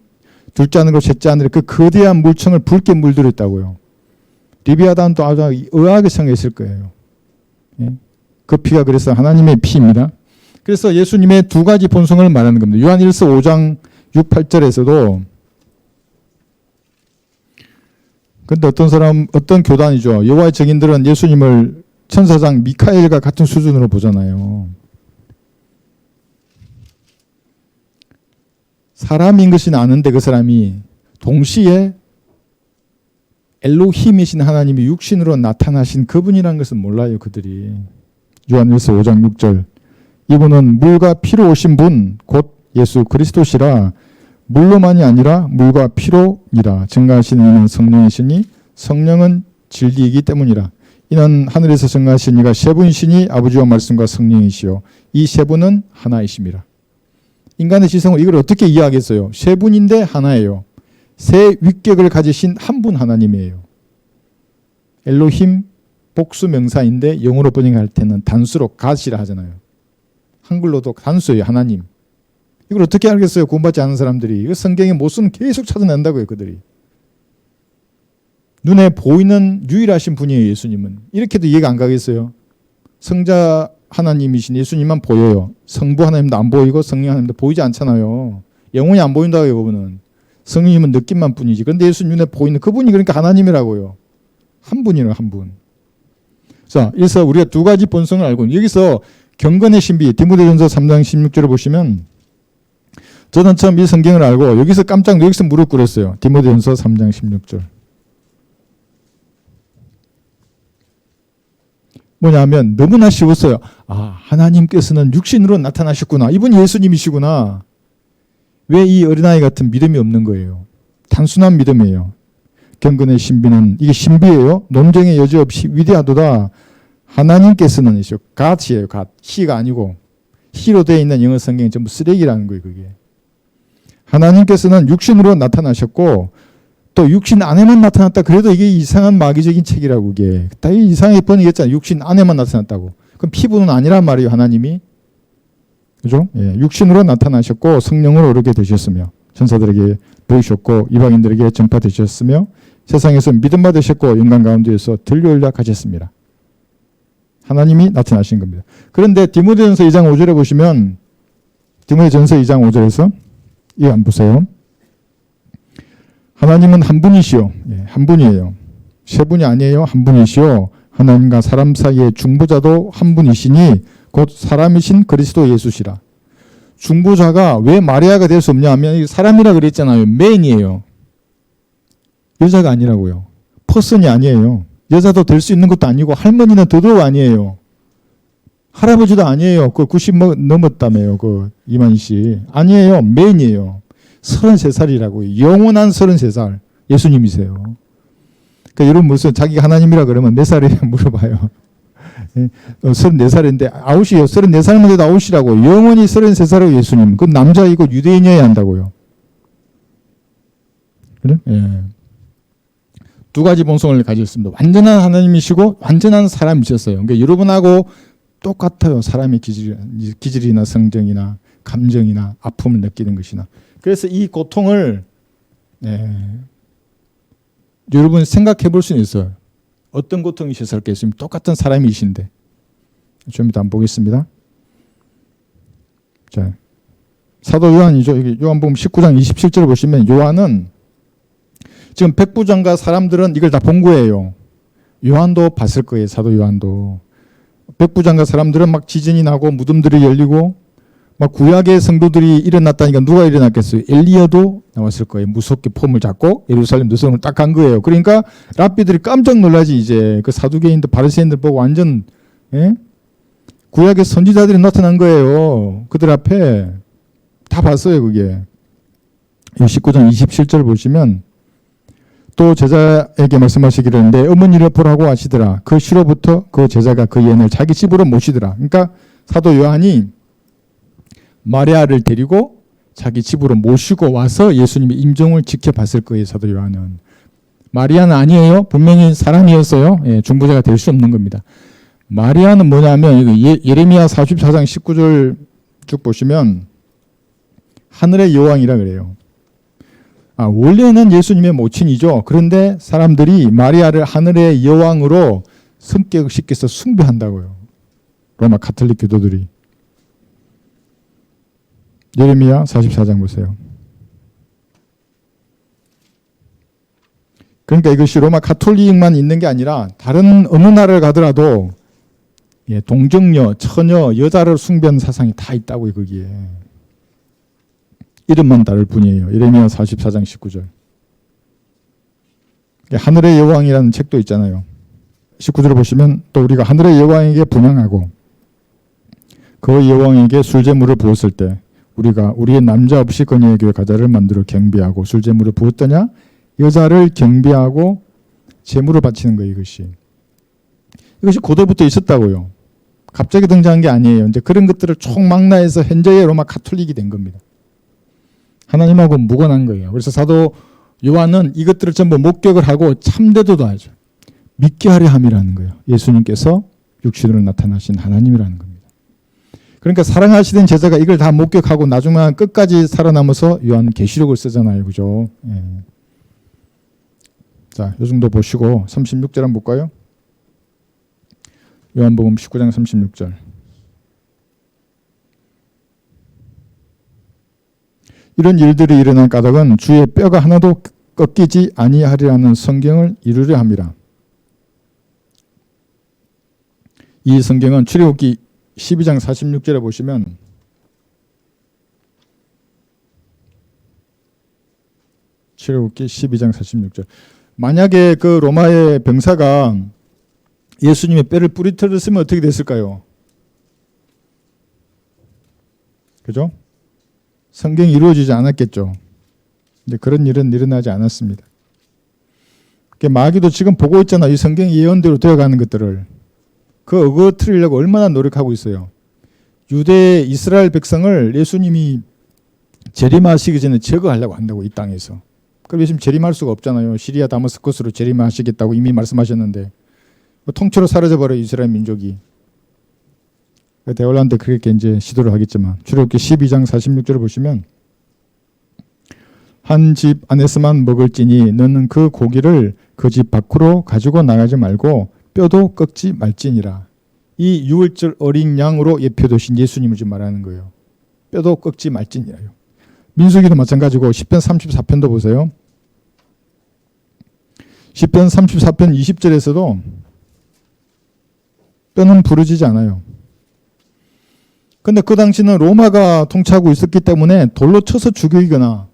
둘째 하늘과 셋째 하늘에 그 거대한 물청을 붉게 물들였다고요. 리비아단도 아주 의아하게 생각했을 거예요. 그 피가 그래서 하나님의 피입니다. 그래서 예수님의 두 가지 본성을 말하는 겁니다. 요한일서 5장 6, 8절에서도 근데 어떤 교단이죠. 여호와의 증인들은 예수님을 천사장 미카엘과 같은 수준으로 보잖아요. 사람인 것이 아는데 그 사람이 동시에 엘로힘이신 하나님이 육신으로 나타나신 그분이라는 것은 몰라요. 그들이. 요한일서 5장 6절 이분은 물과 피로 오신 분 곧 예수 그리스도시라. 물로만이 아니라 물과 피로니라. 증거하시는 이는 성령이시니 성령은 진리이기 때문이라. 이는 하늘에서 증거하신 이가 세 분이시니 아버지와 말씀과 성령이시요 이 세 분은 하나이심이라. 인간의 지성은 이걸 어떻게 이해하겠어요? 세 분인데 하나예요. 세 위격을 가지신 한 분 하나님이에요. 엘로힘 복수 명사인데 영어로 번역할 때는 단수로 갓이라 하잖아요. 한글로도 단수예요. 하나님. 이걸 어떻게 알겠어요? 구원받지 않은 사람들이. 이거 성경에 못 쓰면 계속 찾아낸다고요. 그들이. 눈에 보이는 유일하신 분이에요. 예수님은. 이렇게도 이해가 안 가겠어요? 성자 하나님이신 예수님만 보여요. 성부 하나님도 안 보이고 성령 하나님도 보이지 않잖아요. 영혼이 안 보인다고요. 그분은. 성령님은 느낌만 뿐이지. 그런데 예수 눈에 보이는 그분이 그러니까 하나님이라고요. 한 분이에요. 한 분. 자, 그래서 우리가 두 가지 본성을 알고 여기서 경건의 신비 디모데전서 3장 16절을 보시면 저는 처음 이 성경을 알고 여기서 무릎 꿇었어요. 디모데전서 3장 16절. 뭐냐면 너무나 쉬웠어요. 아, 하나님께서는 육신으로 나타나셨구나. 이분 예수님이시구나. 왜 이 어린아이 같은 믿음이 없는 거예요? 단순한 믿음이에요. 경건의 신비는 이게 신비예요. 논쟁의 여지 없이 위대하도다. 하나님께서는 God이에요. God. He가 아니고 He로 되어 있는 영어 성경이 전부 쓰레기라는 거예요. 그게. 하나님께서는 육신으로 나타나셨고 또 육신 안에만 나타났다. 그래도 이게 이상한 마귀적인 책이라고 이게. 다 이상하게 번역했잖아요. 육신 안에만 나타났다고. 그럼 피부는 아니란 말이에요. 하나님이. 그죠? 예, 육신으로 나타나셨고 성령으로 오르게 되셨으며 천사들에게 보이셨고 이방인들에게 전파되셨으며 세상에서 믿음 받으셨고 영광 가운데에서 들려올려 가셨습니다. 하나님이 나타나신 겁니다. 그런데 디모데전서 2장 5절에 보시면 디모데전서 2장 5절에서 이거 안 보세요. 하나님은 한 분이시요. 예, 한 분이에요. 세 분이 아니에요. 한 분이시요. 하나님과 사람 사이의 중보자도 한 분이시니 곧 사람이신 그리스도 예수시라. 중보자가 왜 마리아가 될 수 없냐 하면 사람이라 그랬잖아요. 맨이에요. 여자가 아니라고요. 퍼슨이 아니에요. 여자도 될 수 있는 것도 아니고 할머니는 더더욱 아니에요. 할아버지도 아니에요. 그 90 넘었다며요. 그 이만희 씨. 아니에요. 맨이에요. 33살이라고요. 영원한 33살. 예수님이세요. 그러니까 여러분 무슨 자기가 하나님이라 그러면 몇 살이냐 물어봐요. 34살인데 아웃이에요. 34살만 돼도 아웃이라고. 영원히 33살이고 예수님. 그건 남자이고 유대인이어야 한다고요. 그래? 예. 두 가지 본성을 가지고 있습니다. 완전한 하나님이시고 완전한 사람이셨어요. 그러니까 여러분하고 똑같아요. 사람의 기질이나 성정이나 감정이나 아픔을 느끼는 것이나. 그래서 이 고통을 여러분 생각해 볼 수는 있어요. 어떤 고통이 있었겠습니까? 똑같은 사람이신데. 좀 이따 한번 보겠습니다. 자, 사도 요한이죠. 요한복음 19장 27절을 보시면 요한은 지금 백부장과 사람들은 이걸 다 본 거예요. 요한도 봤을 거예요. 사도 요한도. 백부장과 사람들은 막 지진이 나고 무덤들이 열리고 막 구약의 성도들이 일어났다니까 누가 일어났겠어요? 엘리야도 나왔을 거예요. 무섭게 폼을 잡고 예루살렘 노선을 딱 간 거예요. 그러니까 랍비들이 깜짝 놀라지 이제 그 사두개인들 바리새인들 보고 완전 구약의 선지자들이 나타난 거예요. 그들 앞에 다 봤어요. 그게 19장 27절 보시면 또 제자에게 말씀하시기를 내 어머니를 보라고 하시더라. 그 시로부터 그 제자가 그 예언을 자기 집으로 모시더라. 그러니까 사도 요한이 마리아를 데리고 자기 집으로 모시고 와서 예수님의 임종을 지켜봤을 거예요. 사도 요한은. 마리아는 아니에요. 분명히 사람이었어요. 예, 중보자가 될 수 없는 겁니다. 마리아는 뭐냐면 예레미야 44장 19절 쭉 보시면 하늘의 여왕이라 그래요. 원래는 예수님의 모친이죠. 그런데 사람들이 마리아를 하늘의 여왕으로 성격시켜서 숭배한다고요. 로마 가톨릭 교도들이. 예레미야 44장 보세요. 그러니까 이것이 로마 가톨릭만 있는 게 아니라 다른 어느 나라를 가더라도 동정녀, 처녀, 여자를 숭배하는 사상이 다 있다고요. 거기에. 이름만 다를 뿐이에요. 예레미야 44장 19절. 하늘의 여왕이라는 책도 있잖아요. 19절을 보시면 또 우리가 하늘의 여왕에게 분향하고 그 여왕에게 술제물을 부었을 때 우리가 우리의 남자 없이 그녀의 교회 가자를 만들어 경배하고 술제물을 부었더냐? 여자를 경배하고 제물을 바치는 거예요. 이것이 고대부터 있었다고요. 갑자기 등장한 게 아니에요. 이제 그런 것들을 총망라해서 현재의 로마 가톨릭이 된 겁니다. 하나님하고 무관한 거예요. 그래서 사도 요한은 이것들을 전부 목격을 하고 참되도도 하죠. 믿게 하려 함이라는 거예요. 예수님께서 육신으로 나타나신 하나님이라는 겁니다. 그러니까 사랑하시던 제자가 이걸 다 목격하고 나중에 끝까지 살아남아서 요한 계시록을 쓰잖아요. 그죠? 예. 자, 이 정도 보시고 36절 한번 볼까요? 요한복음 19장 36절. 이런 일들이 일어난 까닭은 주의 뼈가 하나도 꺾이지 아니하리라는 성경을 이루려 함이라. 이 성경은 출애굽기 12장 46절에 보시면 출애굽기 12장 46절. 만약에 그 로마의 병사가 예수님의 뼈를 뿌리틀었으면 어떻게 됐을까요? 그죠? 성경이 이루어지지 않았겠죠. 근데 그런 일은 일어나지 않았습니다. 마귀도 지금 보고 있잖아요. 이 성경 예언대로 되어가는 것들을. 그 어거트리려고 얼마나 노력하고 있어요. 유대 이스라엘 백성을 예수님이 재림하시기 전에 제거하려고 한다고, 이 땅에서. 그럼 예수님 재림할 수가 없잖아요. 시리아 다마스커스로 재림하시겠다고 이미 말씀하셨는데 통째로 사라져버려요, 이스라엘 민족이. 대올란 때 그렇게 이제 시도를 하겠지만, 출애굽기 12장 46절을 보시면, 한 집 안에서만 먹을지니 너는 그 고기를 그 집 밖으로 가지고 나가지 말고 뼈도 꺾지 말지니라. 이 유월절 어린 양으로 예표되신 예수님을 지금 말하는 거예요. 뼈도 꺾지 말지니라요. 민수기도 마찬가지고 10편 34편도 보세요. 10편 34편 20절에서도 뼈는 부러지지 않아요. 근데 그 당시는 로마가 통치하고 있었기 때문에 돌로 쳐서 죽이거나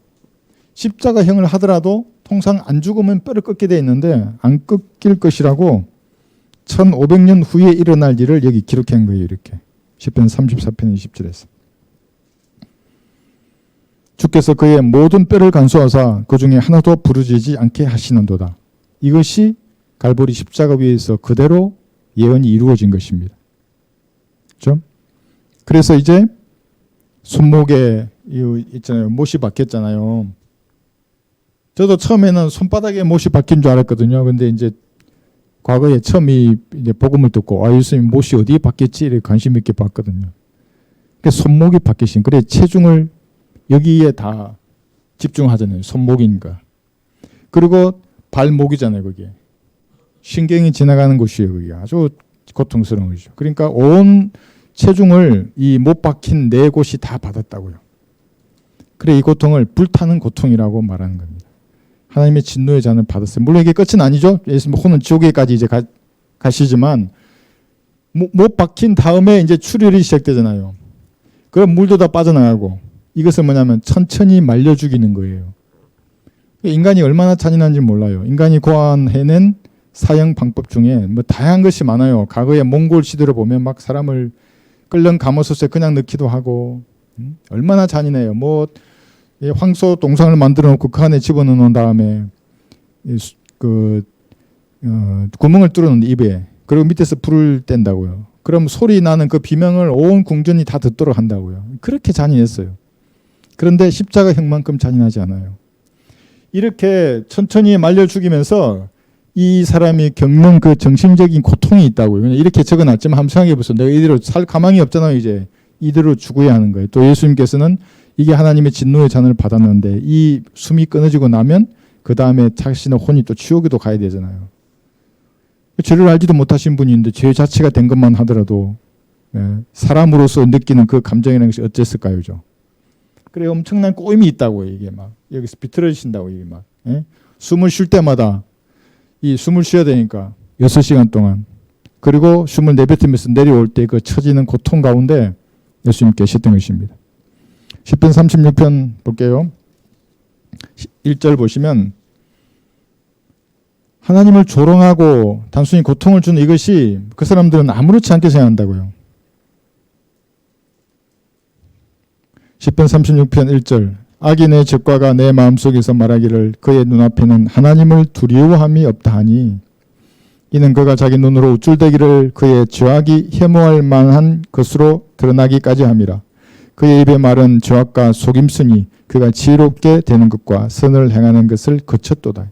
십자가형을 하더라도 통상 안 죽으면 뼈를 꺾게 돼 있는데 안 꺾일 것이라고 1500년 후에 일어날 일을 여기 기록한 거예요. 이렇게 10편 34편 20절에서 주께서 그의 모든 뼈를 간수하사 그 중에 하나도 부러지지 않게 하시는도다. 이것이 갈보리 십자가 위에서 그대로 예언이 이루어진 것입니다. 그렇죠? 그래서 이제 손목에 있잖아요. 못이 박혔잖아요. 저도 처음에는 손바닥에 못이 박힌 줄 알았거든요. 근데 이제 과거에 처음 이제 복음을 듣고 예수님 못이 어디에 박혔지 이렇게 관심 있게 봤거든요. 손목이 박히신, 그래 체중을 여기에 다 집중하잖아요. 손목이니까. 그리고 발목이잖아요. 그게 신경이 지나가는 곳이에요. 그게 아주 고통스러운 거죠. 그러니까 온 체중을 이 못 박힌 네 곳이 다 받았다고요. 그래 이 고통을 불타는 고통이라고 말하는 겁니다. 하나님의 진노의 잔을 받았어요. 물론 이게 끝은 아니죠. 예수님 혼은 지옥에까지 이제 가시지만 못 박힌 다음에 이제 출혈이 시작되잖아요. 그럼 물도 다 빠져나가고, 이것은 뭐냐면 천천히 말려 죽이는 거예요. 인간이 얼마나 잔인한지 몰라요. 인간이 고안해낸 사형 방법 중에 뭐 다양한 것이 많아요. 과거에 몽골 시대를 보면 막 사람을 끓는 가마솥에 그냥 넣기도 하고, 얼마나 잔인해요. 뭐 황소 동상을 만들어 놓고 그 안에 집어넣어 놓은 다음에 구멍을 뚫어 놓는 입에, 그리고 밑에서 불을 뗀다고요. 그럼 소리 나는 그 비명을 온 궁전이 다 듣도록 한다고요. 그렇게 잔인했어요. 그런데 십자가형만큼 잔인하지 않아요. 이렇게 천천히 말려 죽이면서 이 사람이 겪는 그 정신적인 고통이 있다고요. 이렇게 적어놨지만 한번 생각해 보세요. 내가 이대로 살 가망이 없잖아요. 이제 이대로 죽어야 하는 거예요. 또 예수님께서는 이게 하나님의 진노의 잔을 받았는데 이 숨이 끊어지고 나면 그 다음에 자신의 혼이 또 지옥에도 가야 되잖아요. 죄를 알지도 못하신 분이 있는데 죄 자체가 된 것만 하더라도 사람으로서 느끼는 그 감정이라는 것이 어땠을까요? 그래 엄청난 꼬임이 있다고요. 이게 막 여기서 비틀어지신다고 이게 막 숨을 쉴 때마다 이 숨을 쉬어야 되니까 6시간 동안, 그리고 숨을 내뱉으면서 내려올 때 그 처지는 고통 가운데 예수님 계셨던 것입니다. 10편 36편 볼게요. 1절 보시면 하나님을 조롱하고 단순히 고통을 주는 이것이 그 사람들은 아무렇지 않게 생각한다고요. 10편 36편 1절 악인의 적과가 내 마음속에서 말하기를 그의 눈앞에는 하나님을 두려워함이 없다 하니 이는 그가 자기 눈으로 우쭐대기를 그의 죄악이 혐오할 만한 것으로 드러나기까지 함이라. 그의 입의 말은 죄악과 속임수니 그가 지혜롭게 되는 것과 선을 행하는 것을 거쳤도다.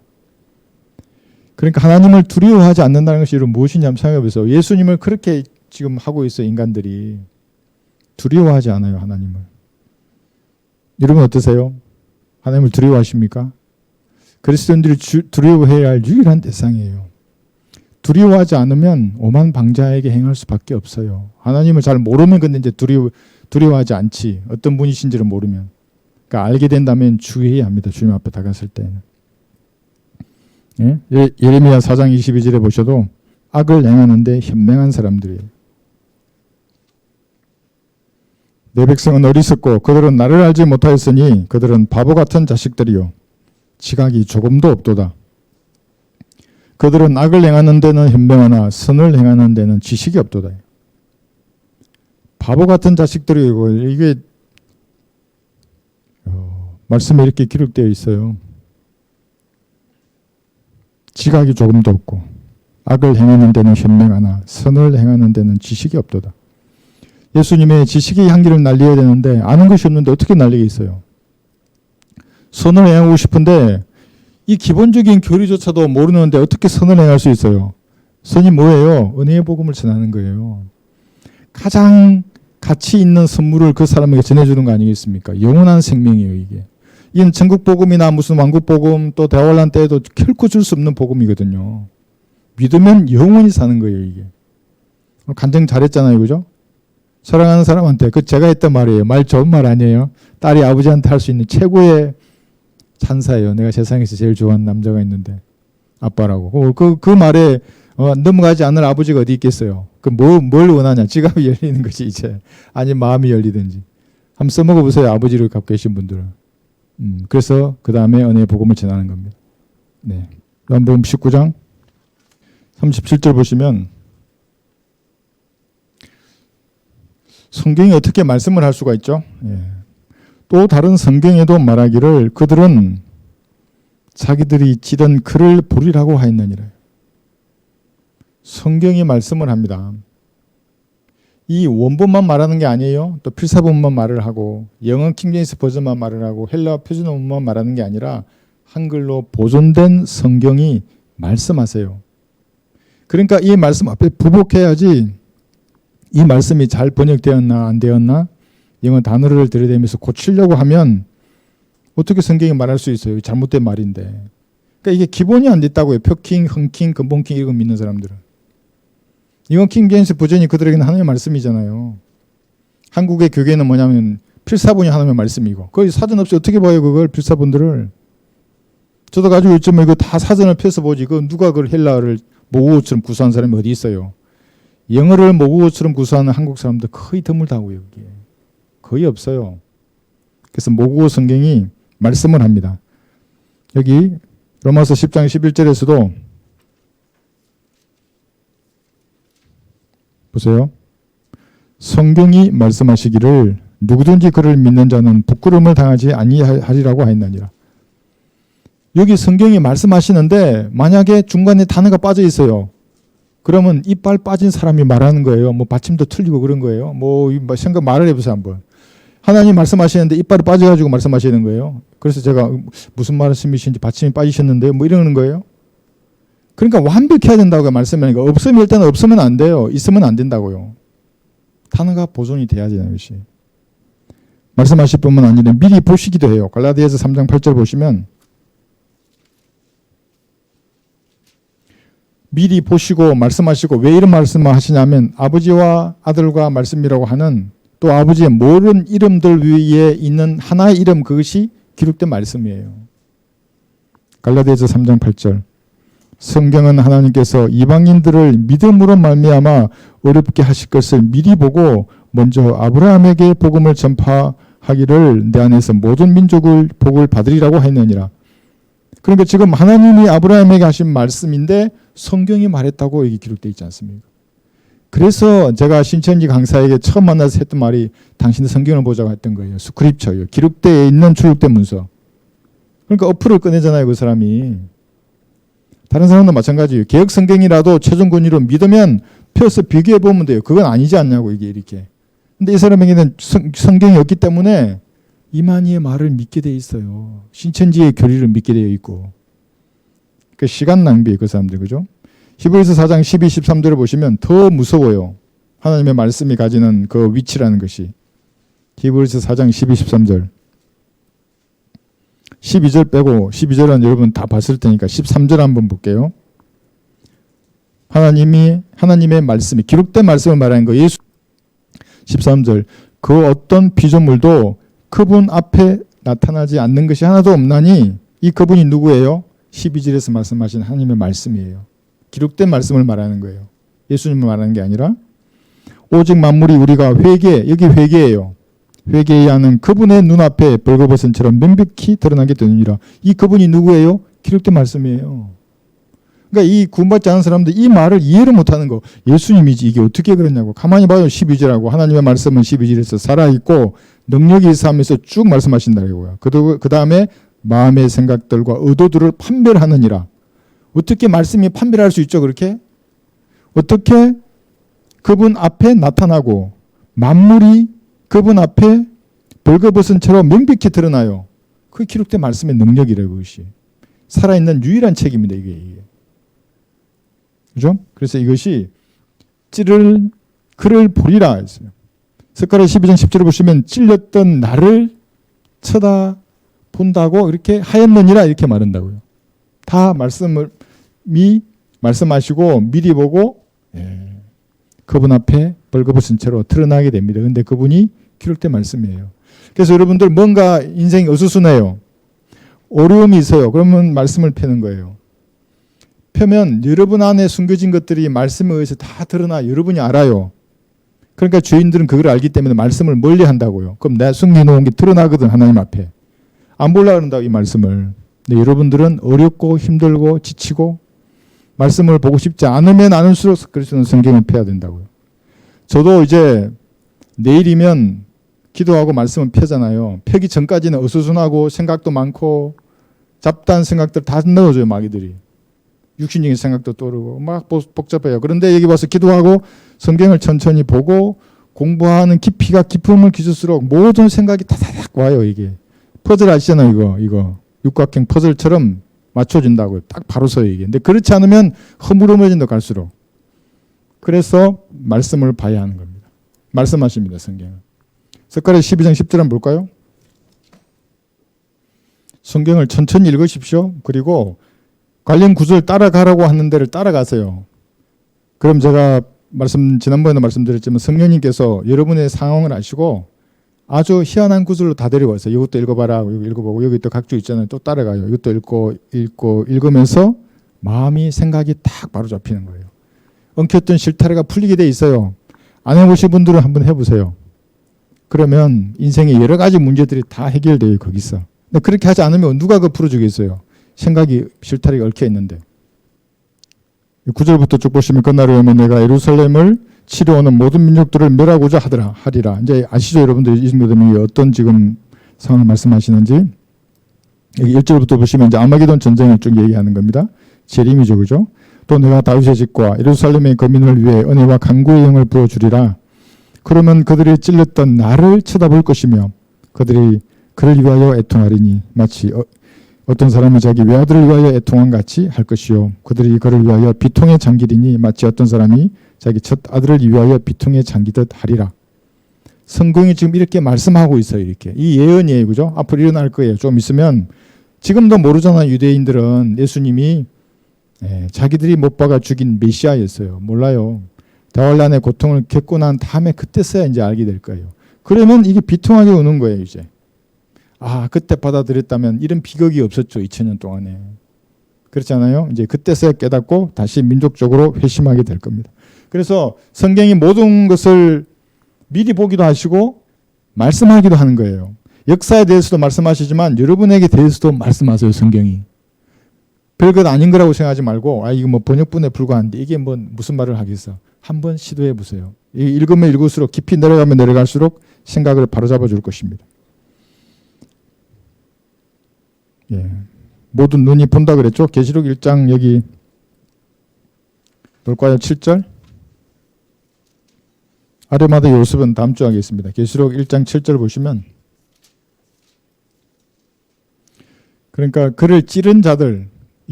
그러니까 하나님을 두려워하지 않는다는 것이 무엇이냐 한번 생각해 보세요. 예수님을 그렇게 지금 하고 있어요. 인간들이 두려워하지 않아요. 하나님을. 여러분 어떠세요? 하나님을 두려워하십니까? 그리스도인들이 두려워해야 할 유일한 대상이에요. 두려워하지 않으면 오만 방자에게 행할 수밖에 없어요. 하나님을 잘 모르면 근데 이제 두려워하지 않지. 어떤 분이신지를 모르면. 그러니까 알게 된다면 주의해야 합니다. 주님 앞에 다가설 때는. 예레미야 4장 22절에 보셔도 악을 행하는데 현명한 사람들이에요. 내 백성은 어리석고 그들은 나를 알지 못하였으니 그들은 바보 같은 자식들이요 지각이 조금도 없도다. 그들은 악을 행하는 데는 현명하나 선을 행하는 데는 지식이 없도다. 바보 같은 자식들이고, 이게 말씀에 이렇게 기록되어 있어요. 지각이 조금도 없고 악을 행하는 데는 현명하나 선을 행하는 데는 지식이 없도다. 예수님의 지식의 향기를 날려야 되는데 아는 것이 없는데 어떻게 날리겠어요? 선을 행하고 싶은데 이 기본적인 교리조차도 모르는데 어떻게 선을 행할 수 있어요? 선이 뭐예요? 은혜의 복음을 전하는 거예요. 가장 가치 있는 선물을 그 사람에게 전해주는 거 아니겠습니까? 영원한 생명이에요, 이게. 이건 전국 복음이나 무슨 왕국 복음 또 대환란 때에도 결코 줄 수 없는 복음이거든요. 믿으면 영원히 사는 거예요, 이게. 간증 잘했잖아요, 그죠? 사랑하는 사람한테, 그 제가 했던 말이에요. 말 좋은 말 아니에요. 딸이 아버지한테 할 수 있는 최고의 찬사예요. 내가 세상에서 제일 좋아하는 남자가 있는데 아빠라고. 그 말에 넘어가지 않을 아버지가 어디 있겠어요. 뭘 원하냐? 지갑이 열리는 거지 이제. 아니 마음이 열리든지. 한번 써먹어 보세요. 아버지를 갖고 계신 분들은. 그래서 그 다음에 은혜의 복음을 전하는 겁니다. 네. 요한복음 19장 37절 보시면 성경이 어떻게 말씀을 할 수가 있죠? 예. 또 다른 성경에도 말하기를 그들은 자기들이 지던 글을 보리라고 하였느니라. 성경이 말씀을 합니다. 이 원본만 말하는 게 아니에요. 또 필사본만 말을 하고 영어 킹제임스 버전만 말을 하고 헬라어 표준어만 말하는 게 아니라 한글로 보존된 성경이 말씀하세요. 그러니까 이 말씀 앞에 부복해야지 이 말씀이 잘 번역되었나 안 되었나 영어 단어를 들이대면서 고치려고 하면 어떻게 성경이 말할 수 있어요? 잘못된 말인데. 그러니까 이게 기본이 안 됐다고요. 표킹, 흥킹, 근본킹 이런 거 믿는 사람들은. 영어 킹제임스 버전이 그들에게는 하나님의 말씀이잖아요. 한국의 교계는 뭐냐면 필사본이 하나님의 말씀이고 거기 사전 없이 어떻게 봐요 그걸 필사본들을. 저도 가지고 있지만 이거 다 사전을 펴서 보지 그 누가 그걸 헬라어를 모국어처럼 구사한 사람이 어디 있어요. 영어를 모국어처럼 구사하는 한국 사람들 거의 드물다고요. 여기에. 거의 없어요. 그래서 모국어 성경이 말씀을 합니다. 여기 로마서 10장 11절에서도 보세요. 성경이 말씀하시기를 누구든지 그를 믿는 자는 부끄러움을 당하지 아니하리라고 하였느니라. 여기 성경이 말씀하시는데 만약에 중간에 단어가 빠져 있어요. 그러면 이빨 빠진 사람이 말하는 거예요. 뭐 받침도 틀리고 그런 거예요. 뭐 생각 말을 해보세요 한번. 하나님 말씀하시는데 이빨이 빠져가지고 말씀하시는 거예요. 그래서 제가 무슨 말씀이신지 받침이 빠지셨는데요. 뭐 이러는 거예요. 그러니까 완벽해야 된다고 말씀하니까 없으면 일단 없으면 안 돼요. 있으면 안 된다고요. 단어가 보존이 돼야지 이것이. 말씀하실 뿐만 아니라 미리 보시기도 해요. 갈라디아서 3장 8절 보시면 미리 보시고 말씀하시고 왜 이런 말씀을 하시냐면 아버지와 아들과 말씀이라고 하는 또 아버지의 모든 이름들 위에 있는 하나의 이름 그것이 기록된 말씀이에요. 갈라디아서 3장 8절 성경은 하나님께서 이방인들을 믿음으로 말미암아 어렵게 하실 것을 미리 보고 먼저 아브라함에게 복음을 전파하기를 내 안에서 모든 민족을 복을 받으리라고 했느니라. 그러니까 지금 하나님이 아브라함에게 하신 말씀인데 성경이 말했다고 여기 기록되어 있지 않습니까? 그래서 제가 신천지 강사에게 처음 만나서 했던 말이 당신의 성경을 보자고 했던 거예요. 스크립처요. 기록되어 있는 출력된 문서. 그러니까 어플을 꺼내잖아요. 그 사람이. 다른 사람도 마찬가지예요. 개혁 성경이라도 최종 권위로 믿으면 펴서 비교해 보면 돼요. 그건 아니지 않냐고 이게 이렇게. 근데 이 사람에게는 성경이 없기 때문에 이만희의 말을 믿게 돼 있어요. 신천지의 교리를 믿게 되어 있고. 그 시간 낭비 그 사람들 그죠? 히브리서 4장 12, 13절을 보시면 더 무서워요. 하나님의 말씀이 가지는 그 위치라는 것이. 히브리서 4장 12, 13절. 12절 빼고 12절은 여러분 다 봤을 테니까 13절 한번 볼게요. 하나님의 말씀이 기록된 말씀을 말하는 거. 예수 13절. 그 어떤 피조물도 그분 앞에 나타나지 않는 것이 하나도 없나니 이 그분이 누구예요? 12절에서 말씀하신 하나님의 말씀이에요. 기록된 말씀을 말하는 거예요. 예수님을 말하는 게 아니라 오직 만물이 우리가 여기 회개예요. 회개해야 하는 그분의 눈앞에 벌거벗은처럼 명백히 드러나게 되느니라. 이 그분이 누구예요? 기록된 말씀이에요. 그러니까 이 구원받지 않은 사람들 이 말을 이해를 못하는 거. 예수님이지 이게 어떻게 그러냐고. 가만히 봐요. 12절하고 하나님의 말씀은 12절에서 살아있고 능력이 있어 하면서 쭉 말씀하신다고요. 그 다음에 마음의 생각들과 의도들을 판별하느니라. 어떻게 말씀이 판별할 수 있죠? 그렇게? 어떻게 그분 앞에 나타나고 만물이 그분 앞에 벌거벗은처럼 명백히 드러나요. 그게 기록된 말씀의 능력이래요. 그것이. 살아있는 유일한 책입니다. 이게. 그죠? 그래서 이것이 찌를 그를 보리라 했어요. 스가랴 12장 10절을 보시면 찔렸던 나를 쳐다본다고 이렇게 하였느니라 이렇게 말한다고요. 다 말씀하시고 미리 보고 그분 앞에 벌거벗은 채로 드러나게 됩니다. 그런데 그분이 기록된 말씀이에요. 그래서 여러분들 뭔가 인생이 어수선해요. 어려움이 있어요. 그러면 말씀을 펴는 거예요. 펴면 여러분 안에 숨겨진 것들이 말씀에 의해서 다 드러나 여러분이 알아요. 그러니까 죄인들은 그걸 알기 때문에 말씀을 멀리 한다고요. 그럼 내가 숨겨놓은 게 드러나거든 하나님 앞에. 안 보려고 그런다고 이 말씀을. 근데 여러분들은 어렵고 힘들고 지치고 말씀을 보고 싶지 않으면 않을수록 그리스도는 성경을 펴야 된다고요. 저도 이제 내일이면 기도하고 말씀을 펴잖아요. 펴기 전까지는 어수선하고 생각도 많고 잡다한 생각들 다 넣어줘요. 마귀들이. 육신적인 생각도 떠오르고 막 복잡해요. 그런데 여기 와서 기도하고 성경을 천천히 보고 공부하는 깊이가 깊음을 기술수록 모든 생각이 다다닥 와요. 이게 퍼즐 아시잖아요. 이거 육각형 퍼즐처럼 맞춰진다고요. 딱 바로 서요. 이게. 근데 그렇지 않으면 허물어져진다 갈수록. 그래서 말씀을 봐야 하는 겁니다. 말씀하십니다. 성경은. 스가랴 12장 10절 한번 볼까요? 성경을 천천히 읽으십시오. 그리고 관련 구절 따라가라고 하는 데를 따라가세요. 그럼 제가 지난번에도 말씀드렸지만 성령님께서 여러분의 상황을 아시고 아주 희한한 구절로 다 데려가세요. 이것도 읽어봐라. 여기 읽어보고 여기 또 각주 있잖아요. 또 따라가요. 이것도 읽으면서 마음이 생각이 딱 바로 잡히는 거예요. 엉켰던 실타래가 풀리게 돼 있어요. 안 해보신 분들은 한번 해보세요. 그러면 인생의 여러 가지 문제들이 다 해결돼요. 거기서. 근데 그렇게 하지 않으면 누가 그거 풀어주겠어요. 생각이 실타래가 얽혀 있는데. 9절부터 쭉 보시면 그날에 오면 내가 예루살렘을 치러오는 모든 민족들을 멸하고자 하리라. 이제 아시죠? 여러분들 이 정도면 어떤 지금 상황을 말씀하시는지. 여기 1절부터 보시면 이제 아마게돈 전쟁을 쭉 얘기하는 겁니다. 재림이죠. 그죠? 또 내가 다윗의 집과 예루살렘의 거민을 위해 은혜와 간구의 영을 부어주리라. 그러면 그들이 찔렸던 나를 쳐다볼 것이며 그들이 그를 위하여 애통하리니 마치 어떤 사람이 자기 외아들을 위하여 애통한 같이 할 것이요. 그들이 그를 위하여 비통에 잠기리니 마치 어떤 사람이 자기 첫 아들을 위하여 비통에 잠기듯 하리라. 성경이 지금 이렇게 말씀하고 있어요. 이렇게. 이 예언이에요. 그죠? 앞으로 일어날 거예요. 좀 있으면 지금도 모르잖아요. 유대인들은 예수님이 자기들이 못 박아 죽인 메시아였어요. 몰라요. 다활란의 고통을 겪고 난 다음에 그때서야 이제 알게 될 거예요. 그러면 이게 비통하게 오는 거예요. 이제. 아, 그때 받아들였다면 이런 비극이 없었죠. 2000년 동안에. 그렇잖아요. 이제 그때서야 깨닫고 다시 민족적으로 회심하게 될 겁니다. 그래서 성경이 모든 것을 미리 보기도 하시고 말씀하기도 하는 거예요. 역사에 대해서도 말씀하시지만 여러분에게 대해서도 말씀하세요. 성경이. 별것 아닌 거라고 생각하지 말고 이거 뭐 번역분에 불과한데 이게 뭐 무슨 말을 하겠어. 한번 시도해 보세요. 읽으면 읽을수록 깊이 내려가면 내려갈수록 생각을 바로잡아 줄 것입니다. 모든 눈이 본다 그랬죠. 계시록 1장 여기 볼까요? 7절. 아레마다 요셉은 다음 주 하겠습니다. 계시록 1장 7절 보시면 그러니까 그를 찌른 자들,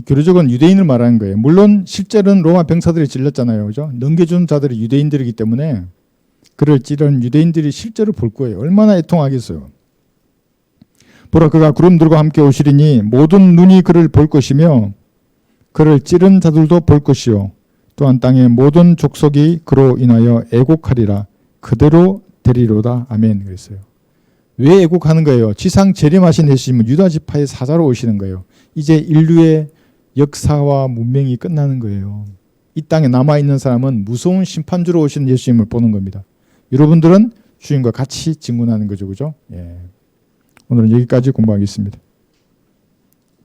교류적은 유대인을 말하는 거예요. 물론 실제로는 로마 병사들이 찔렸잖아요. 그죠? 넘겨준 자들이 유대인들이기 때문에 그를 찌른 유대인들이 실제로 볼 거예요. 얼마나 애통하겠어요. 보라 그가 구름들과 함께 오시리니 모든 눈이 그를 볼 것이며 그를 찌른 자들도 볼 것이요 또한 땅의 모든 족속이 그로 인하여 애곡하리라. 그대로 되리로다. 아멘. 그랬어요. 왜 애곡하는 거예요? 지상 재림하신 예수님은 유다 지파의 사자로 오시는 거예요. 이제 인류의 역사와 문명이 끝나는 거예요. 이 땅에 남아있는 사람은 무서운 심판주로 오시는 예수님을 보는 겁니다. 여러분들은 주님과 같이 증언하는 거죠. 그죠? 오늘은 여기까지 공부하겠습니다.